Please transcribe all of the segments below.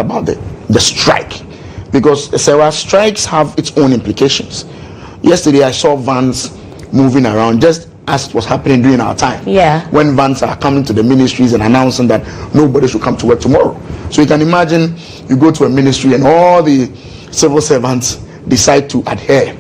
about the strike, because Serwaa strikes have its own implications. Yesterday I saw vans moving around just as it was happening during our time. Yeah. When vans are coming to the ministries and announcing that nobody should come to work tomorrow. So you can imagine you go to a ministry and all the civil servants decide to adhere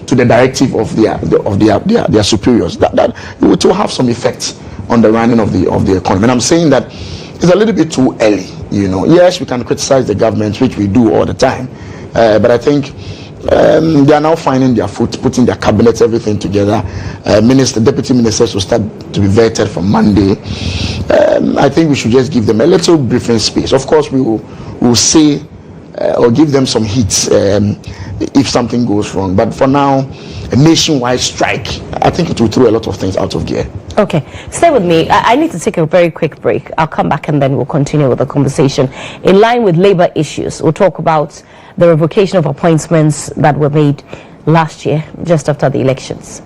to the directive of their superiors. That it will have some effect on the running of the economy. And I'm saying that it's a little bit too early. Yes, we can criticize the government, which we do all the time, but I think they are now finding their foot, putting their cabinets, everything together. Deputy ministers will start to be vetted from Monday. I think we should just give them a little briefing space. Of course, we will say or give them some hits if something goes wrong. But for now, a nationwide strike, I think it will throw a lot of things out of gear. Okay, stay with me. I need to take a very quick break. I'll come back and then we'll continue with the conversation. In line with labor issues, we'll talk about the revocation of appointments that were made last year, just after the elections.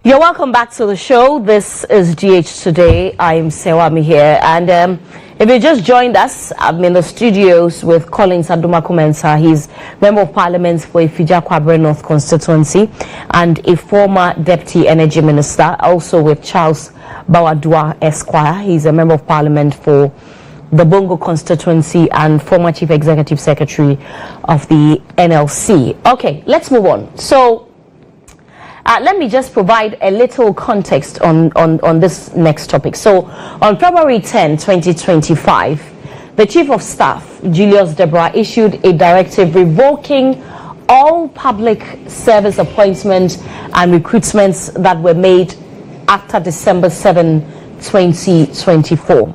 You're welcome back to the show. This is GH Today. I'm Serwaa Amihere, and if you just joined us, I'm in the studios with Collins Adumaku-Mensah. He's Member of Parliament for Ifija-Kwabre North constituency and a former Deputy Energy Minister, also with Charles Bawadua Esquire. He's a Member of Parliament for the Bongo constituency and former Chief Executive Secretary of the NLC. Okay, let's move on. So, let me just provide a little context on this next topic. So, on February 10, 2025, the Chief of Staff, Julius Deborah, issued a directive revoking all public service appointments and recruitments that were made after December 7, 2024.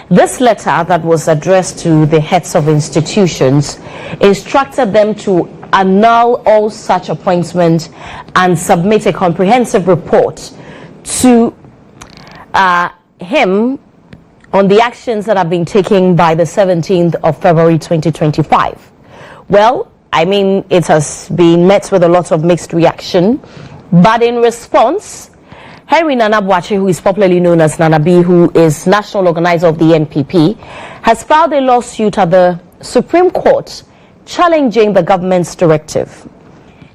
This letter that was addressed to the heads of institutions instructed them to annul all such appointments and submit a comprehensive report to him on the actions that have been taken by the 17th of February 2025. Well, I mean, it has been met with a lot of mixed reaction, but in response, Henry Nana Boakye, who is popularly known as Nana B, who is national organizer of the NPP, has filed a lawsuit at the Supreme Court challenging the government's directive.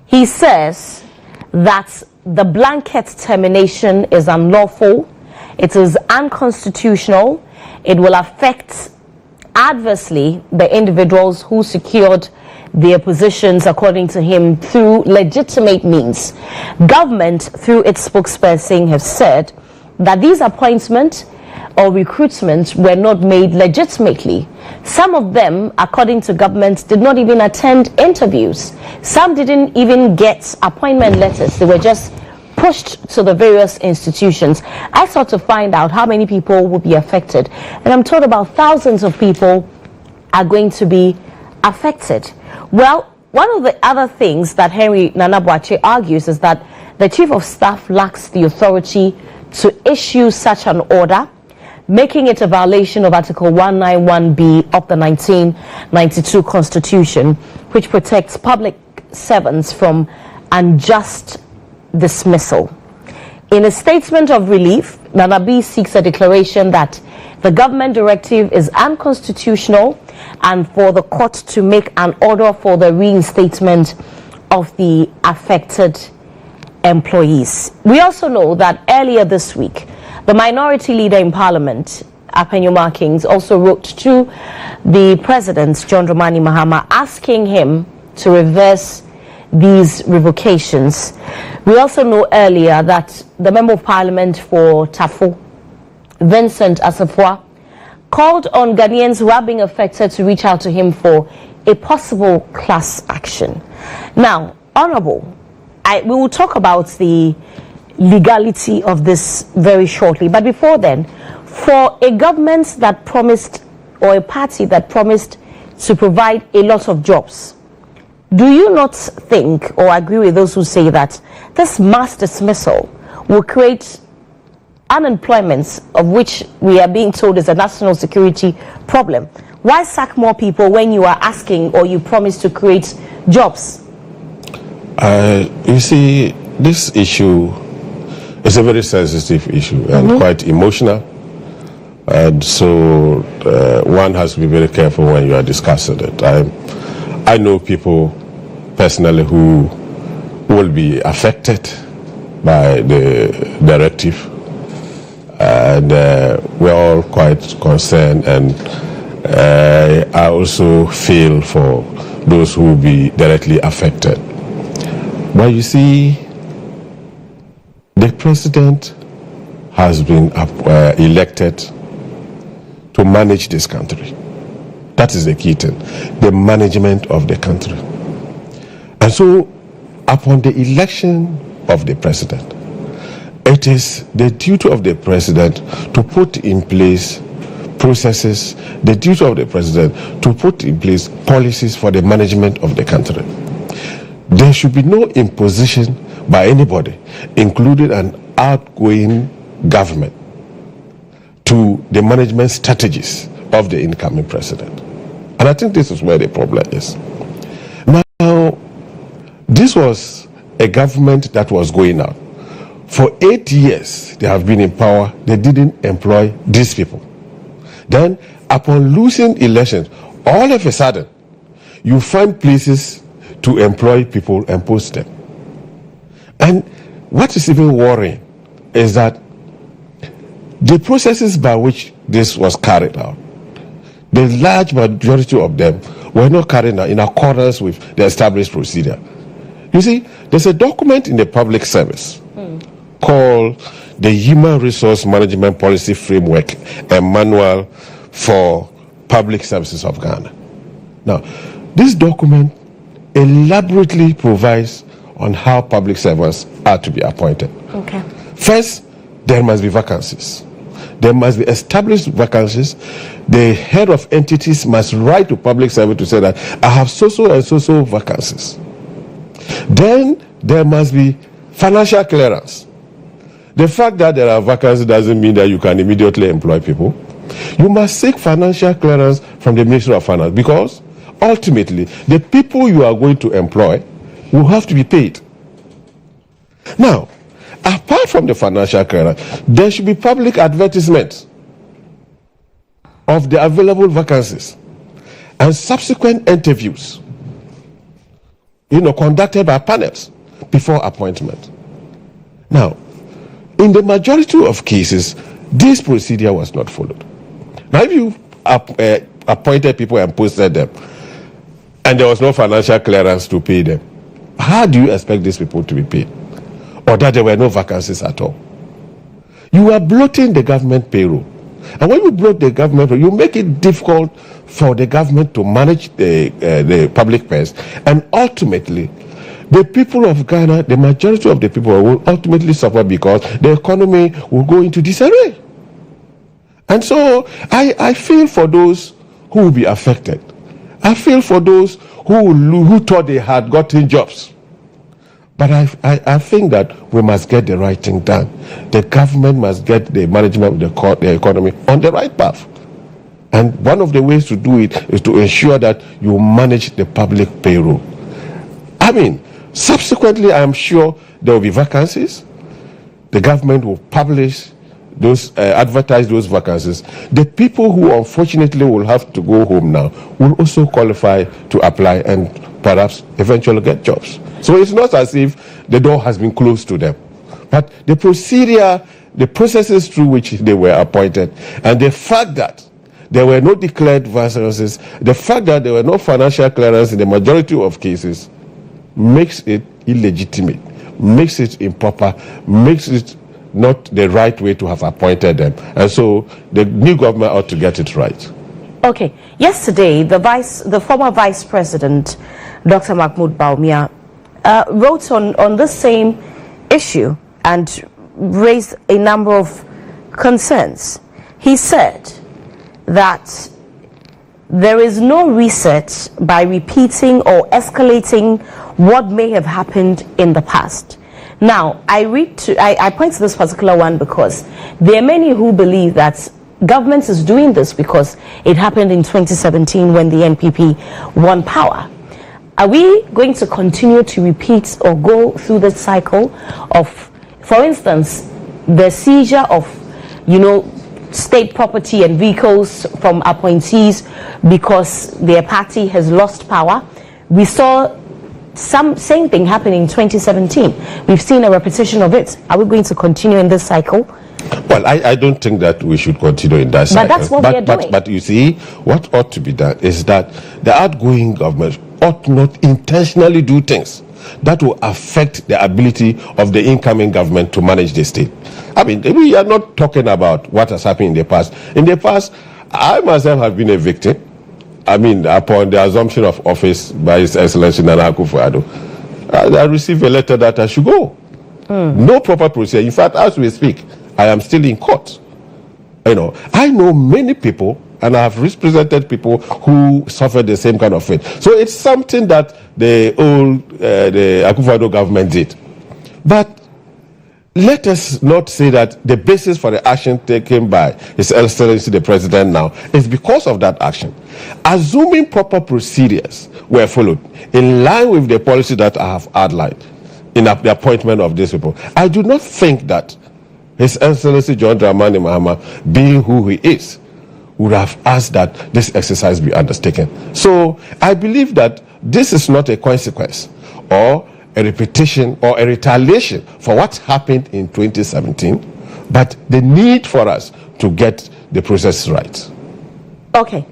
He says that the blanket termination is unlawful, it is unconstitutional, it will affect adversely the individuals who secured their positions, according to him, through legitimate means. Government, through its spokesperson, have said that these appointments or recruitments were not made legitimately. Some of them, according to government, did not even attend interviews. Some didn't even get appointment letters. They were just pushed to the various institutions. I sought to find out how many people will be affected, and I'm told about thousands of people are going to be affected. Well, one of the other things that Henry Nana Boakye argues is that the Chief of Staff lacks the authority to issue such an order, making it a violation of Article 191B of the 1992 Constitution, which protects public servants from unjust dismissal. In a statement of relief, Nana B seeks a declaration that the government directive is unconstitutional and for the court to make an order for the reinstatement of the affected employees. We also know that earlier this week, the minority leader in Parliament, Apenyo Markings, also wrote to the President, John Dramani Mahama, asking him to reverse these revocations. We also know earlier that the Member of Parliament for Tafo, Vincent Asafwa, called on Ghanaians who have been affected to reach out to him for a possible class action. Now, Honourable, we will talk about the legality of this very shortly, but before then, for a government that promised, or a party that promised to provide a lot of jobs, do you not think or agree with those who say that this mass dismissal will create unemployment, of which we are being told is a national security problem? Why sack more people when you are asking or you promise to create jobs? You see, this issue is a very sensitive issue and quite emotional. And so one has to be very careful when you are discussing it. I know people personally who will be affected by the directive. And we're all quite concerned, and I also feel for those who will be directly affected. But you see, the president has been elected to manage this country. That is the key thing, the management of the country. And so, upon the election of the president, it is the duty of the president to put in place processes, the duty of the president to put in place policies for the management of the country. There should be no imposition by anybody, including an outgoing government, to the management strategies of the incoming president. And I think this is where the problem is. Now, this was a government that was going out For 8 years, they have been in power. They didn't employ these people. Then, upon losing elections, all of a sudden, you find places to employ people and post them. And what is even worrying is that the processes by which this was carried out, the large majority of them were not carried out in accordance with the established procedure. You see, there's a document in the public service called the Human Resource Management Policy Framework and Manual for Public Services of Ghana. Now, this document elaborately provides on how public servants are to be appointed. Okay. First, there must be vacancies. There must be established vacancies. The head of entities must write to public service to say that I have so-so and so-so vacancies. Then there must be financial clearance. The fact that there are vacancies doesn't mean that you can immediately employ people. You must seek financial clearance from the Ministry of Finance, because ultimately the people you are going to employ will have to be paid. Now, apart from the financial clearance, there should be public advertisements of the available vacancies and subsequent interviews, conducted by panels before appointment. Now, in the majority of cases, this procedure was not followed. Now, if you appointed people and posted them, and there was no financial clearance to pay them, how do you expect these people to be paid? Or that there were no vacancies at all? You are bloating the government payroll. And when you bloat the government payroll, you make it difficult for the government to manage the public purse. And ultimately, the people of Ghana, the majority of the people will ultimately suffer, because the economy will go into disarray. And so I feel for those who will be affected. I feel for those who thought they had gotten jobs. But I think that we must get the right thing done. The government must get the management of the economy on the right path. And one of the ways to do it is to ensure that you manage the public payroll. I mean, subsequently, I am sure there will be vacancies. The government will publish those, advertise those vacancies. The people who unfortunately will have to go home now will also qualify to apply and perhaps eventually get jobs. So it's not as if the door has been closed to them. But the procedure, the processes through which they were appointed, and the fact that there were no declared vacancies, the fact that there were no financial clearance in the majority of cases, makes it illegitimate, makes it improper, makes it not the right way to have appointed them. And so the new government ought to get it right. Okay. Yesterday, the former Vice President, Dr. Mahmoud Bawumia, wrote on this same issue and raised a number of concerns. He said that there is no reset by repeating or escalating what may have happened in the past. Now, I point to this particular one because there are many who believe that government is doing this because it happened in 2017 when the NPP won power. Are we going to continue to repeat or go through the cycle of, for instance, the seizure of, state property and vehicles from appointees because their party has lost power? We saw same thing happen in 2017. We've seen a repetition of it. Are we going to continue in this cycle? Well, I don't think that we should continue in that cycle. But that's what we are doing. But you see, what ought to be done is that the outgoing government ought not intentionally do things that will affect the ability of the incoming government to manage the state. I mean, we are not talking about what has happened in the past. In the past, I myself have been a victim. I mean, upon the assumption of office by His Excellency Nana Akufo-Addo, I received a letter that I should go. No proper procedure. In fact, as we speak, I am still in court. I know many people, and I have represented people who suffered the same kind of fate. So it's something that the Akufo-Addo government did. But let us not say that the basis for the action taken by His Excellency the President now is because of that action. Assuming proper procedures were followed in line with the policy that I have outlined, in the appointment of these people. I do not think that His Excellency John Dramani Mahama, being who he is, would have asked that this exercise be undertaken. So I believe that this is not a consequence or a repetition or a retaliation for what happened in 2017, but the need for us to get the process right. Okay.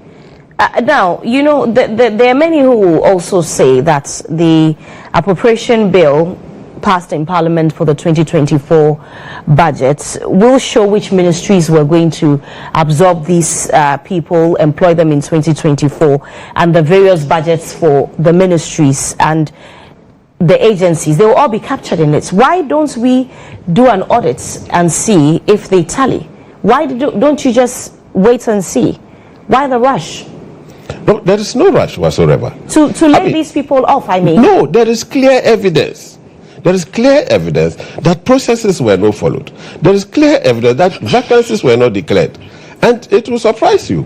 Now, you know, there are many who will also say that the appropriation bill passed in Parliament for the 2024 budget will show which ministries were going to absorb these people, employ them in 2024, and the various budgets for the ministries and the agencies. They will all be captured in it. Why don't we do an audit and see if they tally? Why don't you just wait and see? Why the rush? No, there is no rush whatsoever. To lay these people off, I mean. No, there is clear evidence. There is clear evidence that processes were not followed. There is clear evidence that vacancies were not declared. And it will surprise you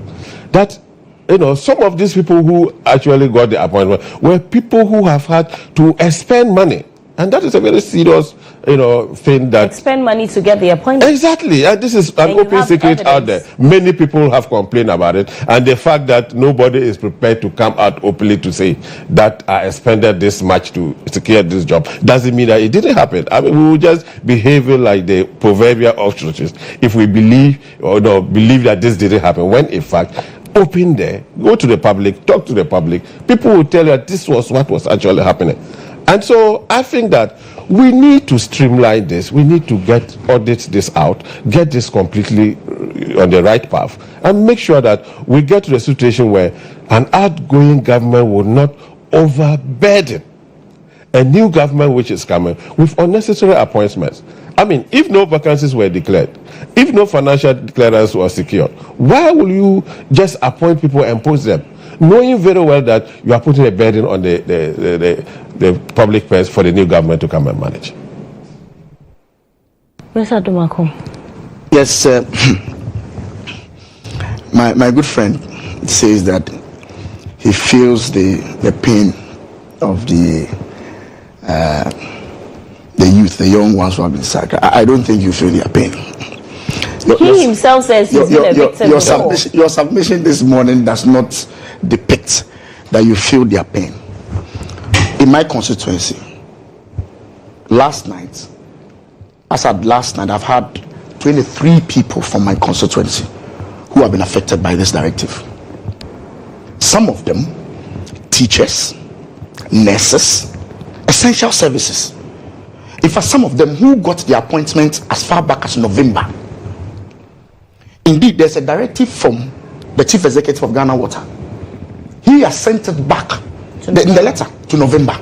that, you know, some of these people who actually got the appointment were people who have had to expend money. And that is a very serious, you know, thing that... Expend money to get the appointment. Exactly. And this is an open secret out there. Many people have complained about it. And the fact that nobody is prepared to come out openly to say that I expended this much to secure this job doesn't mean that it didn't happen. I mean, we will just behave like the proverbial ostriches if we believe that this didn't happen, when in fact... Open there, go to the public, talk to the public. People will tell you that this was what was actually happening. And so I think that we need to streamline this. We need to audit this out, get this completely on the right path, and make sure that we get to the situation where an outgoing government will not overburden a new government which is coming with unnecessary appointments. I mean, if no vacancies were declared, if no financial clearance was secured, why will you just appoint people and post them, knowing very well that you are putting a burden on the public purse for the new government to come and manage? Mr. Dumako. Yes, my good friend says that he feels the pain of the youth, the young ones who have been sacked. I don't think you feel their pain. He himself says he's been a victim. Your submission this morning does not depict that you feel their pain. In my constituency, last night, I've had 23 people from my constituency who have been affected by this directive. Some of them, teachers, nurses, essential services. In fact, some of them who got the appointment as far back as November. Indeed, there's a directive from the Chief Executive of Ghana Water. He has sent it back in the letter to November.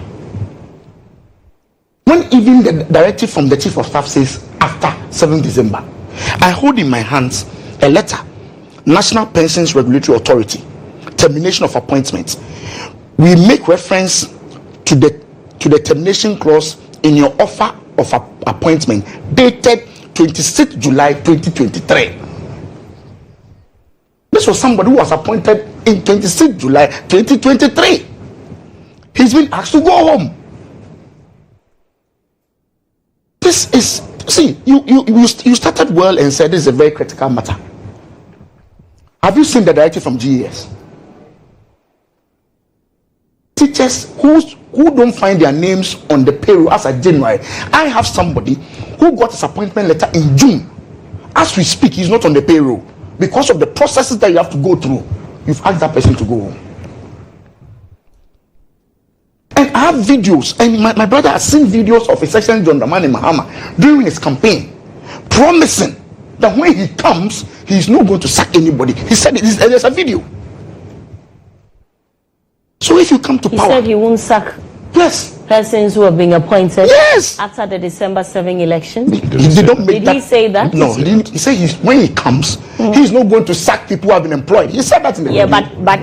When even the directive from the Chief of Staff says after 7th December, I hold in my hands a letter, National Pensions Regulatory Authority, termination of appointments. We make reference to the termination clause in your offer of appointment dated 26 July 2023. This was somebody who was appointed in 26 July 2023. He's been asked to go home. This is, see, you started well and said this is a very critical matter. Have you seen the directive from GES? Teachers who don't find their names on the payroll as of January. I have somebody who got his appointment letter in June. As we speak, he's not on the payroll because of the processes that you have to go through. You've asked that person to go home. And I have videos, and my brother has seen videos of His Excellency John Dramani Mahama during his campaign, promising that when he comes, he's not going to sack anybody. He said there's a video. So if you come to power, he said he won't sack persons who are being appointed after the December 7 election. Did he say that? No, he didn't. He said when he comes, he's not going to sack people who have been employed. He said that in the video. but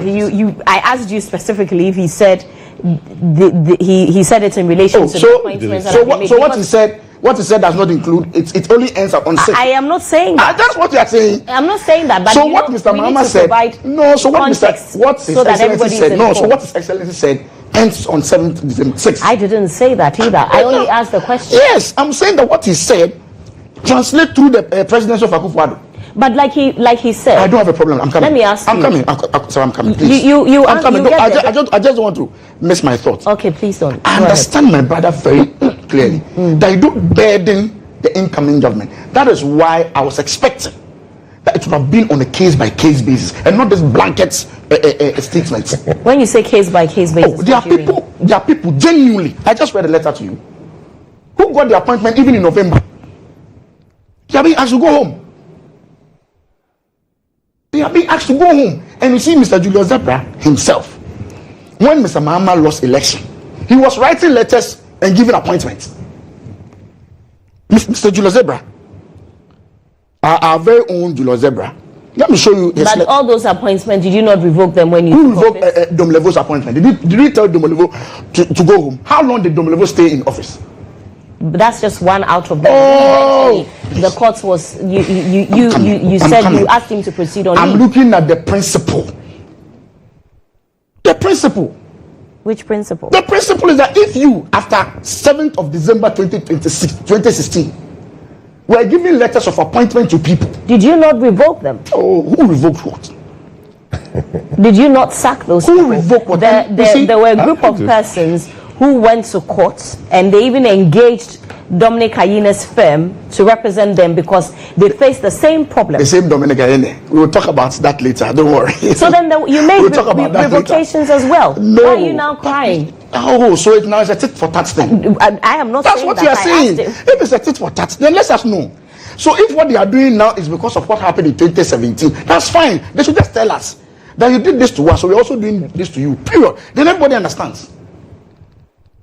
I asked you specifically if he said he said it in relation to the appointments. So what he said does not include it. Only ends up on 6. I am not saying that. That's what you are saying. I'm not saying that. But so what Mr. Mahama said. No. So what His Excellency said. No. So what His Excellency said ends on 7th December. 6th. I didn't say that either. I only asked the question. Yes, I'm saying that what he said translate through the presidency of Akufo-Addo. But like he said, I don't have a problem. I'm coming. Let me ask you. I'm coming. Sorry, I'm coming. Please. I'm coming. No, I just don't want to miss my thoughts. Okay, please don't. I understand my brother very clearly that you don't burden the incoming government. That is why I was expecting that it would have been on a case-by-case basis and not this blanket statements. When you say case-by-case basis, there are people genuinely. I just read a letter to you who got the appointment even in November. They are being asked to go home. They are being asked to go home. And you see Mr. Julius Zebra himself, when Mr. Mahama lost election, he was writing letters and giving appointments. Mr. Julius Zebra, our very own Julius Zebra. Let me show you his But all those appointments, did you not revoke them when you Who revoked Domlevo's appointment? Did he tell Domlevo to go home? How long did Domlevo stay in office? That's just one out of them. Oh. The court was you said you asked him to proceed on I'm leave. looking at the principle. The principle. Which principle? The principle is that if you, after 7th of December 2016, were giving letters of appointment to people. Did you not revoke them? Oh, who revoked what? Did you not sack those Who people? revoked what? There were a group of persons who went to court and they even engaged Dominic Ayene's firm to represent them because they faced the same problem. The same Dominic Ayene. We will talk about that later. Don't worry. So then you made revocations as well. No. Why are you now crying? Oh, so it now is a tit for tat thing. I am not. That's saying what that. you are saying. If it's a tit for tat, then let us know. So if what they are doing now is because of what happened in 2017, that's fine. They should just tell us that you did this to us, so we're also doing this to you. Period. Then everybody understands.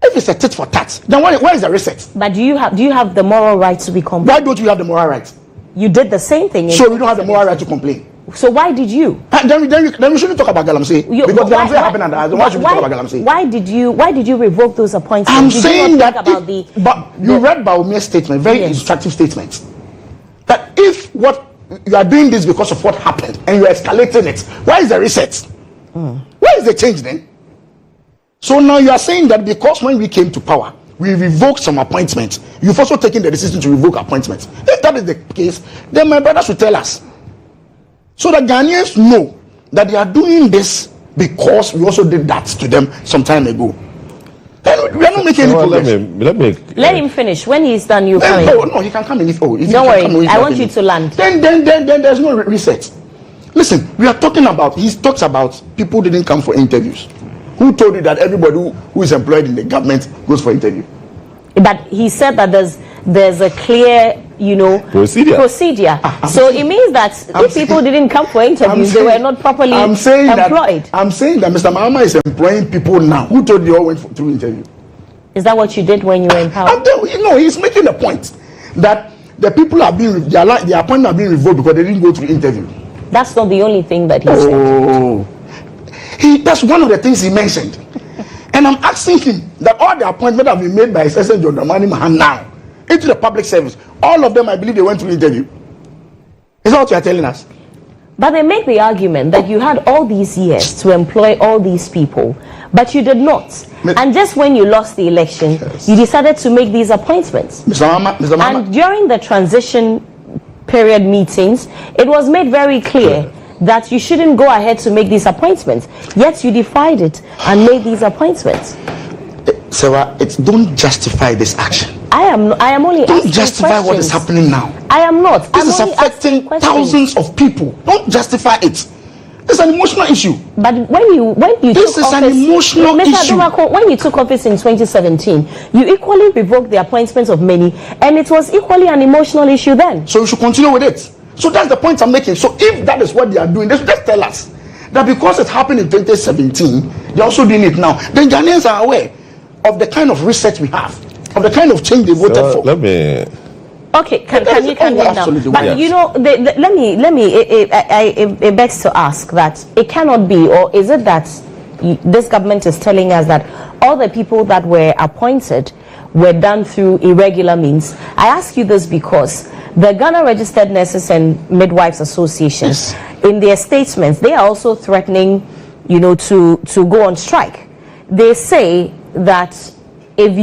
If it's a tit for tat, then where is the reset? But do you have the moral right to be complained? Why don't you have the moral right? You did the same thing. So you don't have the moral right to complain. So why did you? Then we shouldn't talk about galamsey because galamsey happened and why should we talk about galamsey? Why did you revoke those appointments? I'm did saying that but you read Baumia's statement, very instructive statement. That if what you are doing this because of what happened and you are escalating it, why is the reset? Where is the change then? So now you are saying that because when we came to power, we revoked some appointments. You've also taken the decision to revoke appointments. If that is the case, then my brother should tell us. So that Ghanaians know that they are doing this because we also did that to them some time ago. Then we are not making any progress. Let him finish. When he's done, you come in. No, he can come in. Don't worry, I want you to land. Then there's no reset. Listen, we are talking about, he talks about people didn't come for interviews. Who told you that everybody who is employed in the government goes for interview? But he said that there's a clear, procedure. So it means that if people didn't come for interviews, they were not properly employed. I'm saying that Mr. Mahama is employing people now. Who told you all went through interview? Is that what you did when you were in power? He's making a point that the people are being, their appointment are being revoked because they didn't go through interview. That's not the only thing that he said. That's one of the things he mentioned. And I'm asking him that all the appointments have been made by his Excellency John Dramani Mahama now into the public service. All of them, I believe, they went through interview. Is that what you are telling us? But they make the argument that you had all these years to employ all these people, but you did not. And just when you lost the election, you decided to make these appointments. Mr. Mahama. And during the transition period meetings, it was made very clear that you shouldn't go ahead to make these appointments. Yet you defied it and made these appointments. Serwaa, don't justify this action. I am only don't justify what is happening now. I am not. This is affecting thousands of people. Don't justify it. It's an emotional issue. But when you this took is office, an emotional issue. Dumako, when you took office in 2017, you equally revoked the appointments of many, and it was equally an emotional issue then. So you should continue with it. So that's the point I'm making. So if that is what they are doing, they should just tell us that because it happened in 2017, they're also doing it now. Then Ghanaians are aware of the kind of research we have, of the kind of change they voted for. Let me. Okay, can you now? But it begs to ask that it cannot be, or is it that this government is telling us that all the people that were appointed were done through irregular means? I ask you this because the Ghana Registered Nurses and Midwives Association, in their statements, they are also threatening, to go on strike. they say that if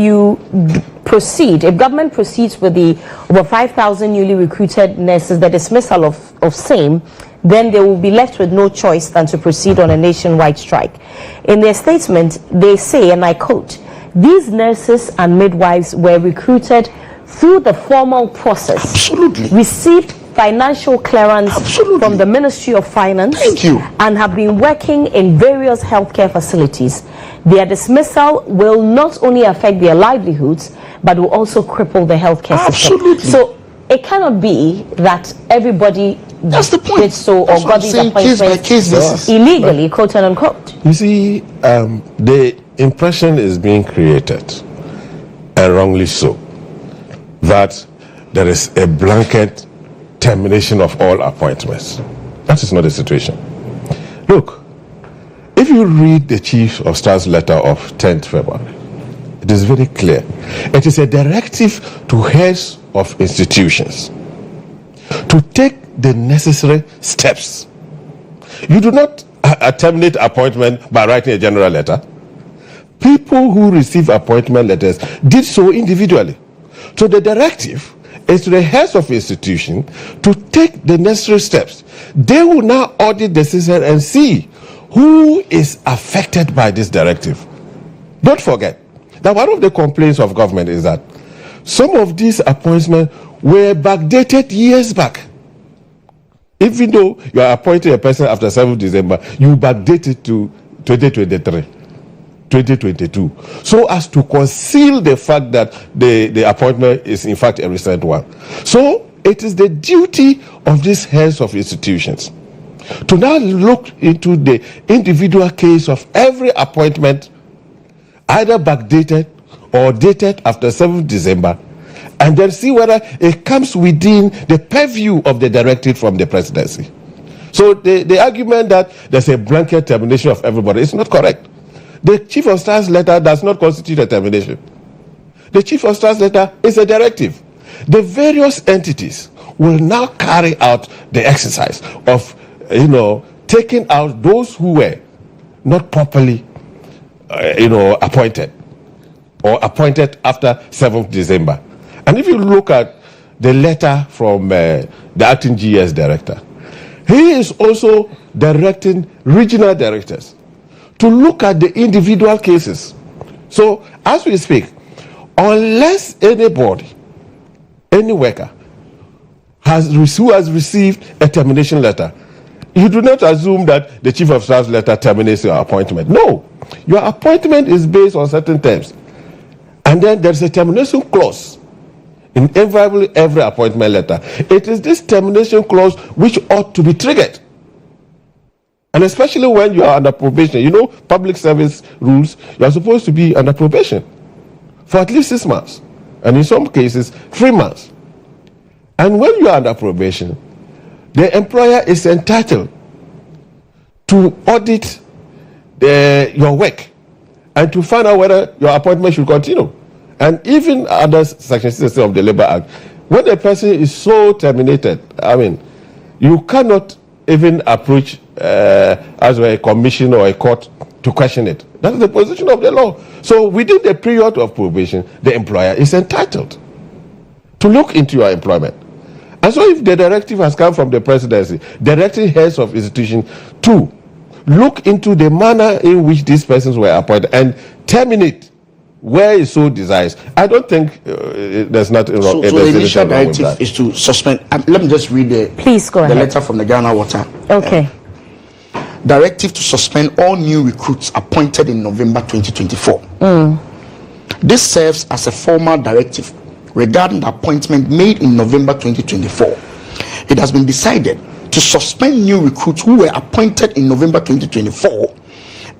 government proceeds with the over 5,000 newly recruited nurses, the dismissal of same, then they will be left with no choice than to proceed on a nationwide strike. In their statement, they say, and I quote, "These nurses and midwives were recruited through the formal process, absolutely, received financial clearance absolutely from the Ministry of Finance, thank you, and have been working in various healthcare facilities. Their dismissal will not only affect their livelihoods, but will also cripple the healthcare absolutely system." So it cannot be that everybody that's the point. did so or got these appointments case by case basis, illegally, quote and unquote. You see, the impression is being created, and wrongly so, that there is a blanket termination of all appointments. That is not the situation. Look, if you read the Chief of Staff's letter of 10th February, it is very clear. It is a directive to heads of institutions to take the necessary steps. You do not terminate appointment by writing a general letter. People who receive appointment letters did so individually. So the directive is to the heads of institution to take the necessary steps. They will now audit the system and see who is affected by this directive. Don't forget that one of the complaints of government is that some of these appointments were backdated years back. Even though you are appointing a person after 7th December, you backdate it to 2023, 2022, so as to conceal the fact that the appointment is in fact a recent one. So it is the duty of these heads of institutions to now look into the individual case of every appointment, either backdated or dated after 7th December, and then see whether it comes within the purview of the directive from the presidency. So the argument that there's a blanket termination of everybody is not correct. The Chief of Staff's letter does not constitute a termination. The Chief of Staff's letter is a directive. The various entities will now carry out the exercise of, taking out those who were not properly, appointed or appointed after 7th December. And if you look at the letter from the acting GS director, he is also directing regional directors to look at the individual cases. So, as we speak, unless anybody, any worker, who has received a termination letter, you do not assume that the Chief of Staff's letter terminates your appointment. No, your appointment is based on certain terms. And then there's a termination clause in every appointment letter. It is this termination clause which ought to be triggered. And especially when you are under probation. Public service rules, you are supposed to be under probation for at least 6 months. And in some cases, 3 months. And when you are under probation, the employer is entitled to audit your work and to find out whether your appointment should continue. And even under Section 60 of the Labour Act, when a person is so terminated, you cannot even approach as a commission or a court to question it. That's the position of the law. So within the period of probation, the employer is entitled to look into your employment. And so if the directive has come from the presidency, directing heads of institutions to look into the manner in which these persons were appointed and terminate where it so desires, I don't think there's nothing wrong. So the initial directive is to suspend. Let me just read the letter from the Ghana Water. Okay. Directive to suspend all new recruits appointed in November 2024. This serves as a formal directive regarding the appointment made in November 2024. It has been decided to suspend new recruits who were appointed in November 2024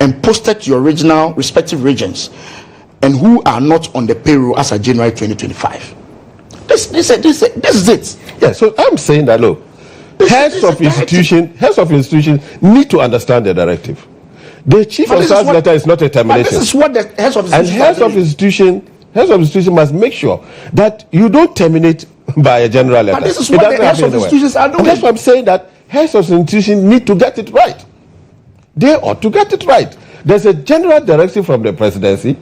and posted to your original respective regions and who are not on the payroll as of January 2025. This is it. Yeah, so I'm saying that, look, heads of institutions need to understand the directive. The Chief of Staff's letter is not a termination. This is what the heads of institutions Heads of institution must make sure that you don't terminate by a general letter. But this is what the heads of institutions are doing. And that's why I'm saying that heads of institutions need to get it right. They ought to get it right. there's a general directive from the presidency.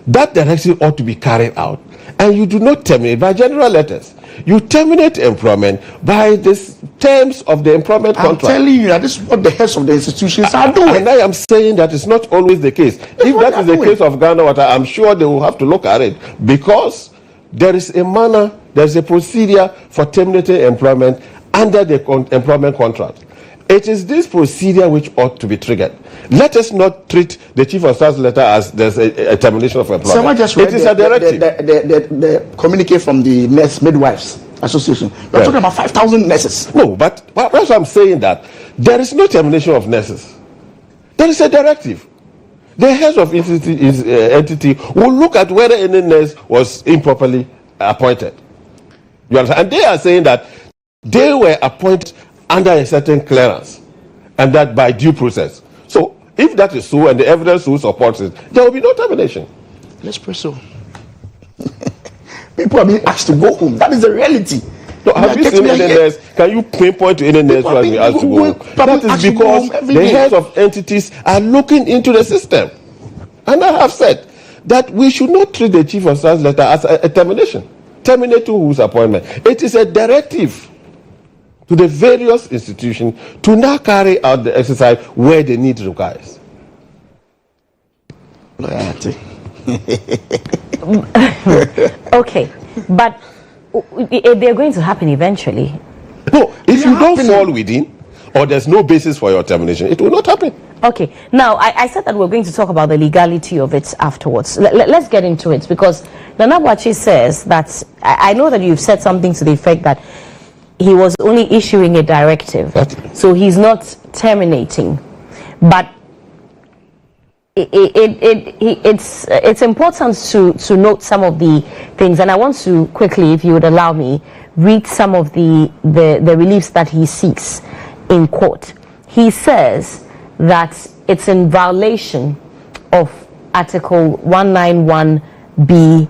That directive ought to be carried out. And you do not terminate by general letters. You terminate employment by the terms of the employment contract. I'm telling you that this is what the heads of the institutions are doing. And I am saying that it's not always the case. If that is the case of Ghana Water, I'm sure they will have to look at it, because there is a manner, there's a procedure for terminating employment under the employment contract. It is this procedure which ought to be triggered. Let us not treat the Chief of Staff's letter as there's a termination of employment. It is a directive. The communique from the Nurse Midwives Association. We're talking about 5,000 nurses. No, but that's what I'm saying, that there is no termination of nurses. There is a directive. The heads of entity will look at whether any nurse was improperly appointed. You understand? And they are saying that they were appointed under a certain clearance, and that by due process. So if that is so, and the evidence so supports it, there will be no termination. Let's press so. People are being asked to go home. That is the reality. No, have you seen any nurse? Can you pinpoint to any nurse who has been asked to go home? That is because the heads of entities are looking into the system. And I have said that we should not treat the Chief of Staff's letter as a termination. Terminate whose appointment. It is a directive to the various institutions to now carry out the exercise where the need requires. Okay, but they're going to happen eventually. No, if you don't fall within, or there's no basis for your termination, it will not happen. Okay, now I said that we're going to talk about the legality of it afterwards. Let's get into it, because Nana Boakye says that, I know that you've said something to the effect that he was only issuing a directive, so he's not terminating. But it's important to note some of the things, and I want to quickly, if you would allow me, read some of the reliefs that he seeks in court. He says that it's in violation of Article 191B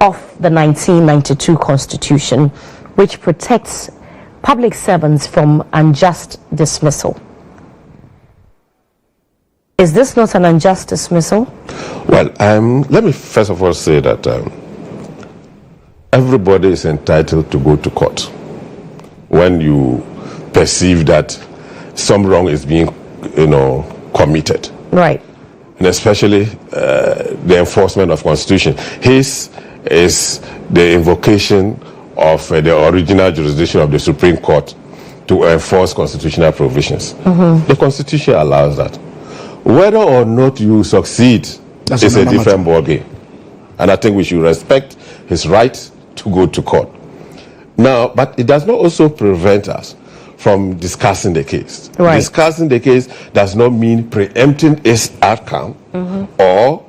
of the 1992 Constitution, which protects public servants from unjust dismissal. Is this not an unjust dismissal? Well, let me first of all say that everybody is entitled to go to court when you perceive that some wrong is being, committed. Right. And especially the enforcement of Constitution. His is the invocation of the original jurisdiction of the Supreme Court to enforce constitutional provisions. The Constitution allows that. Whether or not you succeed is a different ballgame. And I think we should respect his right to go to court. Now, but it does not also prevent us from discussing the case. Right. Discussing the case does not mean preempting its outcome or,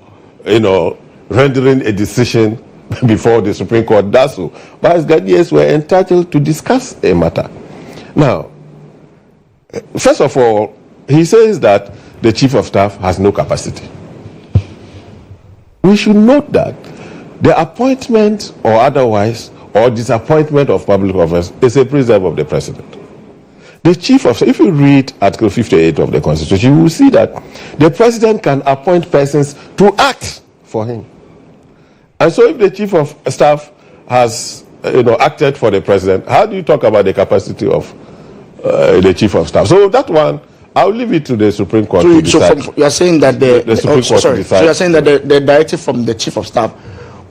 rendering a decision before the Supreme Court does so. But as Ghanaians, we're entitled to discuss a matter. Now, first of all, he says that the Chief of Staff has no capacity. We should note that the appointment or otherwise or disappointment of public office is a preserve of the President. The Chief of Staff, if you read Article 58 of the Constitution, you will see that the President can appoint persons to act for him. And so if the Chief of Staff has acted for the President, how do you talk about the capacity of the Chief of Staff? So that one, I'll leave it to the Supreme Court to decide. So you are saying that the Supreme Court to decide. So you are saying that the directive from the Chief of Staff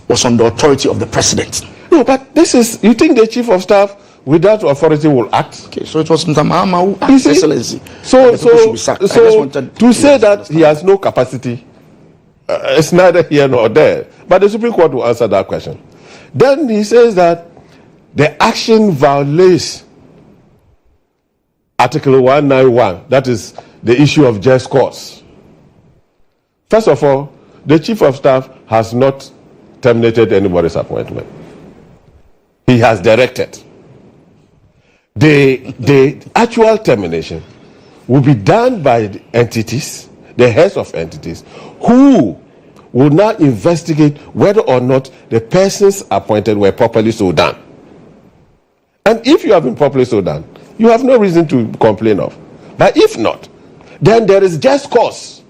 was on the authority of the President? No, but you think the Chief of Staff without authority will act? Okay, so it was Mahama who asked Excellency. So to say that he has no capacity, it's neither here nor there. But the Supreme Court will answer that question. Then he says that the action violates Article 191, that is the issue of just cause. First of all, the Chief of Staff has not terminated anybody's appointment. He has directed. The actual termination will be done by the entities, the heads of entities, who will now investigate whether or not the persons appointed were properly so done. And if you have been properly so done, you have no reason to complain of. But if not, then there is just cause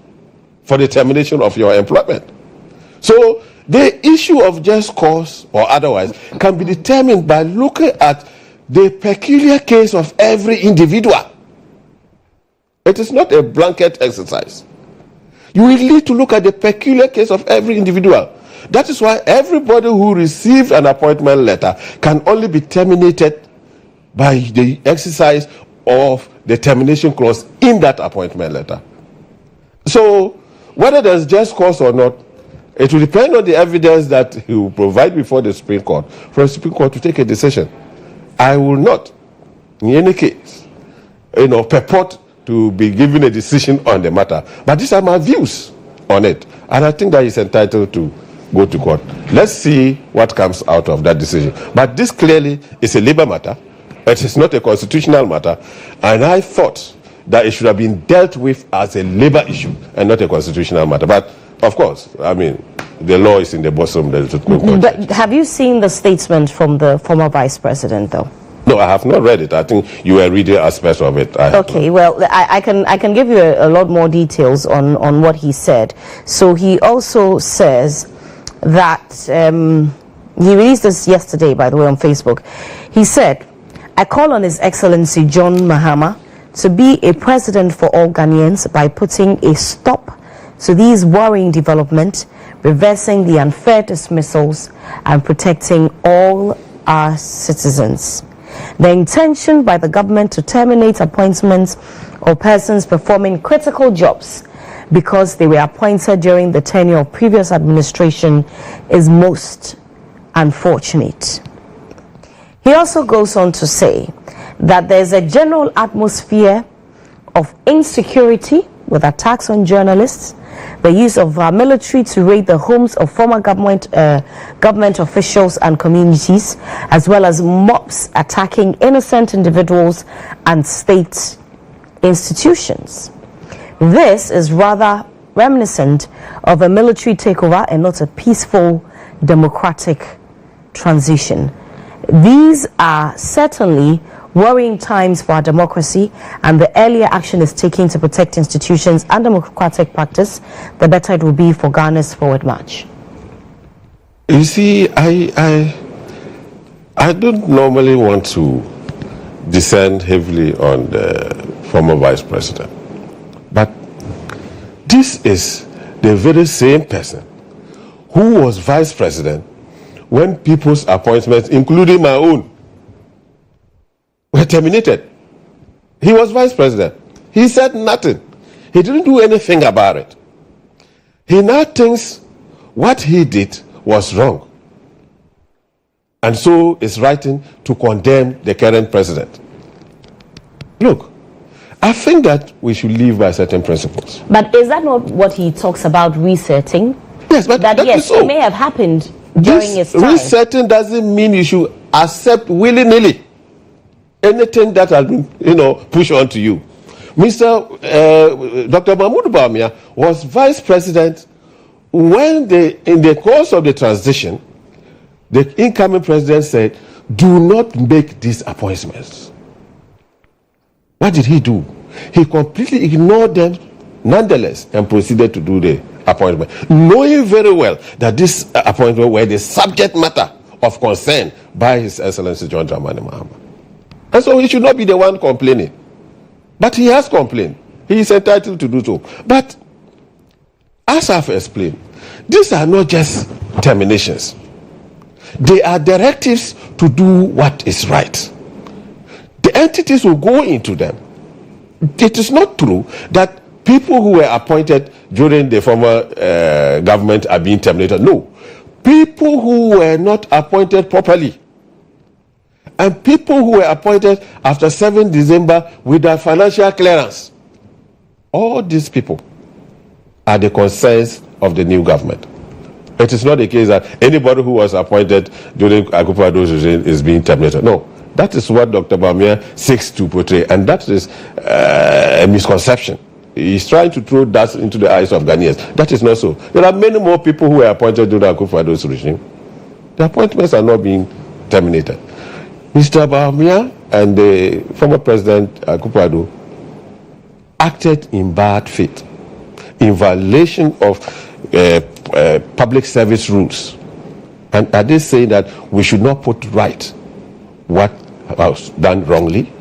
for the termination of your employment. So the issue of just cause or otherwise can be determined by looking at the peculiar case of every individual. It is not a blanket exercise. You will need to look at the peculiar case of every individual. That is why everybody who received an appointment letter can only be terminated by the exercise of the termination clause in that appointment letter. So whether there's just cause or not, it will depend on the evidence that he will provide before the Supreme Court for the Supreme Court to take a decision. I will not, in any case, purport to be given a decision on the matter. But these are my views on it. And I think that he's entitled to go to court. Let's see what comes out of that decision. But this clearly is a labor matter. It is not a constitutional matter. And I thought that it should have been dealt with as a labor issue and not a constitutional matter. But, of course, I mean, the law is in the bosom of the Supreme Court. But have you seen the statement from the former vice president, though? No, I have not read it. I think you were reading aspects of it. Okay, well, I can give you a lot more details on what he said. So he also says that he released this yesterday, by the way, on Facebook. He said, "I call on His Excellency John Mahama to be a president for all Ghanaians by putting a stop to these worrying developments, reversing the unfair dismissals, and protecting all our citizens. The intention by the government to terminate appointments of persons performing critical jobs because they were appointed during the tenure of previous administration is most unfortunate." He also goes on to say that there's a general atmosphere of insecurity with attacks on journalists, the use of military to raid the homes of former government officials and communities, as well as mobs attacking innocent individuals and state institutions. This is rather reminiscent of a military takeover and not a peaceful democratic transition. These are certainly worrying times for our democracy, and the earlier action is taken to protect institutions and democratic practice, the better it will be for Ghana's forward march. You see, I don't normally want to descend heavily on the former vice president, but this is the very same person who was vice president when people's appointments, including my own, were terminated. He was vice president. He said nothing. He didn't do anything about it. He now thinks what he did was wrong, and so is writing to condemn the current president. Look, I think that we should live by certain principles. But is that not what he talks about resetting? Yes, but that yes, so. It may have happened during his time. Resetting doesn't mean you should accept willy-nilly anything that has been, pushed onto you. Dr. Mahmoud Bawumia was vice president when in the course of the transition, the incoming president said, "Do not make these appointments." What did he do? He completely ignored them nonetheless and proceeded to do the appointment, knowing very well that this appointment were the subject matter of concern by His Excellency John Dramani Mahama. And so he should not be the one complaining. But he has complained. He is entitled to do so. But as I've explained, these are not just terminations. They are directives to do what is right. The entities will go into them. It is not true that people who were appointed during the former government are being terminated. No. People who were not appointed properly, and people who were appointed after 7 December without financial clearance, all these people are the concerns of the new government. It is not the case that anybody who was appointed during Akwatia's regime is being terminated. No. That is what Dr. Bawumia seeks to portray, and that is a misconception. He's trying to throw dust into the eyes of Ghanaians. That is not so. There are many more people who were appointed during Akwatia's regime. The appointments are not being terminated. Mr. Bawumia and the former president Akufo-Addo acted in bad faith. in violation of public service rules? And are they saying that we should not put right what was done wrongly?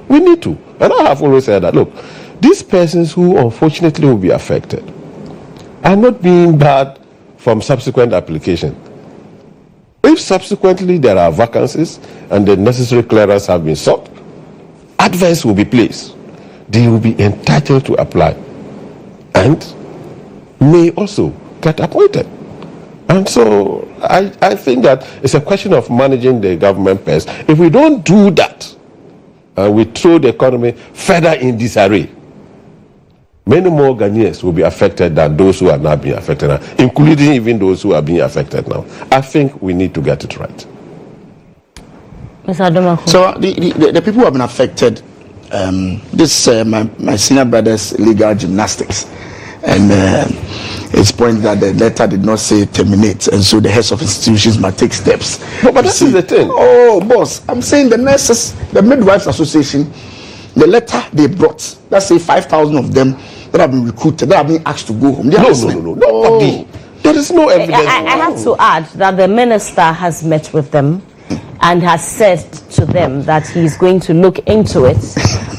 We need to. And I have always said that, look, these persons who unfortunately will be affected are not being barred from subsequent application. If subsequently there are vacancies and the necessary clearance have been sought, advice will be placed. They will be entitled to apply and may also get appointed. And so I think that it's a question of managing the government purse. If we don't do that, and we throw the economy further in disarray, many more Ghanaians will be affected than those who are now being affected now, including even those who are being affected now. I think we need to get it right. Mr. Adomako. So the people who have been affected, my senior brother's legal gymnastics, and his point that the letter did not say terminate, and so the heads of institutions must take steps. But this is the thing. Oh, boss, I'm saying the nurses, the Midwives Association, the letter they brought, let's say 5,000 of them that have been recruited, that have been asked to go home. No. Nobody. There is no evidence. I have to add that the minister has met with them and has said to them that he's going to look into it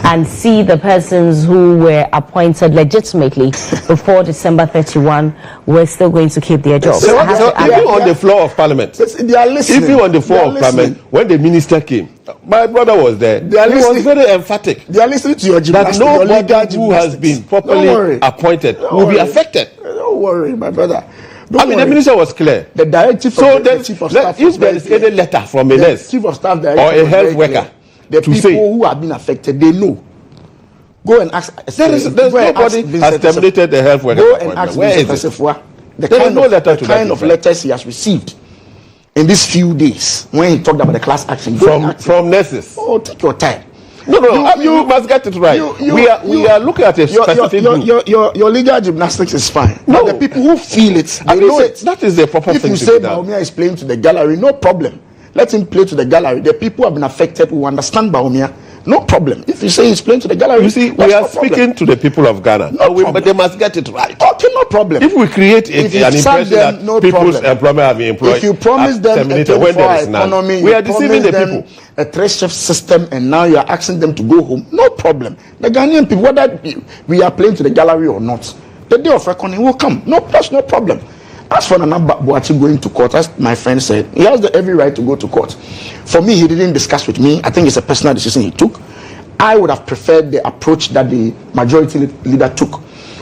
and see the persons who were appointed legitimately before December 31 were still going to keep their jobs. So even on the floor of Parliament, they are listening. even on the floor of Parliament, when the minister came, my brother was there. He was very emphatic. They are listening to your that gymnastics. nobody who has been properly appointed will be affected. Don't worry, my brother. The minister was clear. The directive from the chief of staff. If there is any letter from a nurse chief of staff or a health worker, the people who have been affected, they know. Go and ask. There's nobody has terminated the health worker. Go and ask Mr. Serwaa the kind of letters he has received in these few days when he talked about the class action from nurses. Oh, take your time. You must get it right. We are looking at a specific group. Your legal gymnastics is fine. No, but the people who feel it, they know it. That is the proper if thing you to say be done. Bawumia is playing to the gallery, no problem. Let him play to the gallery. The people who have been affected who understand Bawumia, no problem. If you say he's playing to the gallery, you see, we are speaking to the people of Ghana, but they must get it right. Okay, no problem. If we create an impression that people's employment have been employed, if you promise them a 24-hour economy, we are deceiving the people. A three-shift system, and now you are asking them to go home, no problem. The Ghanaian people, whether we are playing to the gallery or not, the day of reckoning will come. No, that's no problem. As for Nana Boachi going to court, as my friend said, he has every right to go to court. For me, he didn't discuss with me. I think it's a personal decision he took. I would have preferred the approach that the majority leader took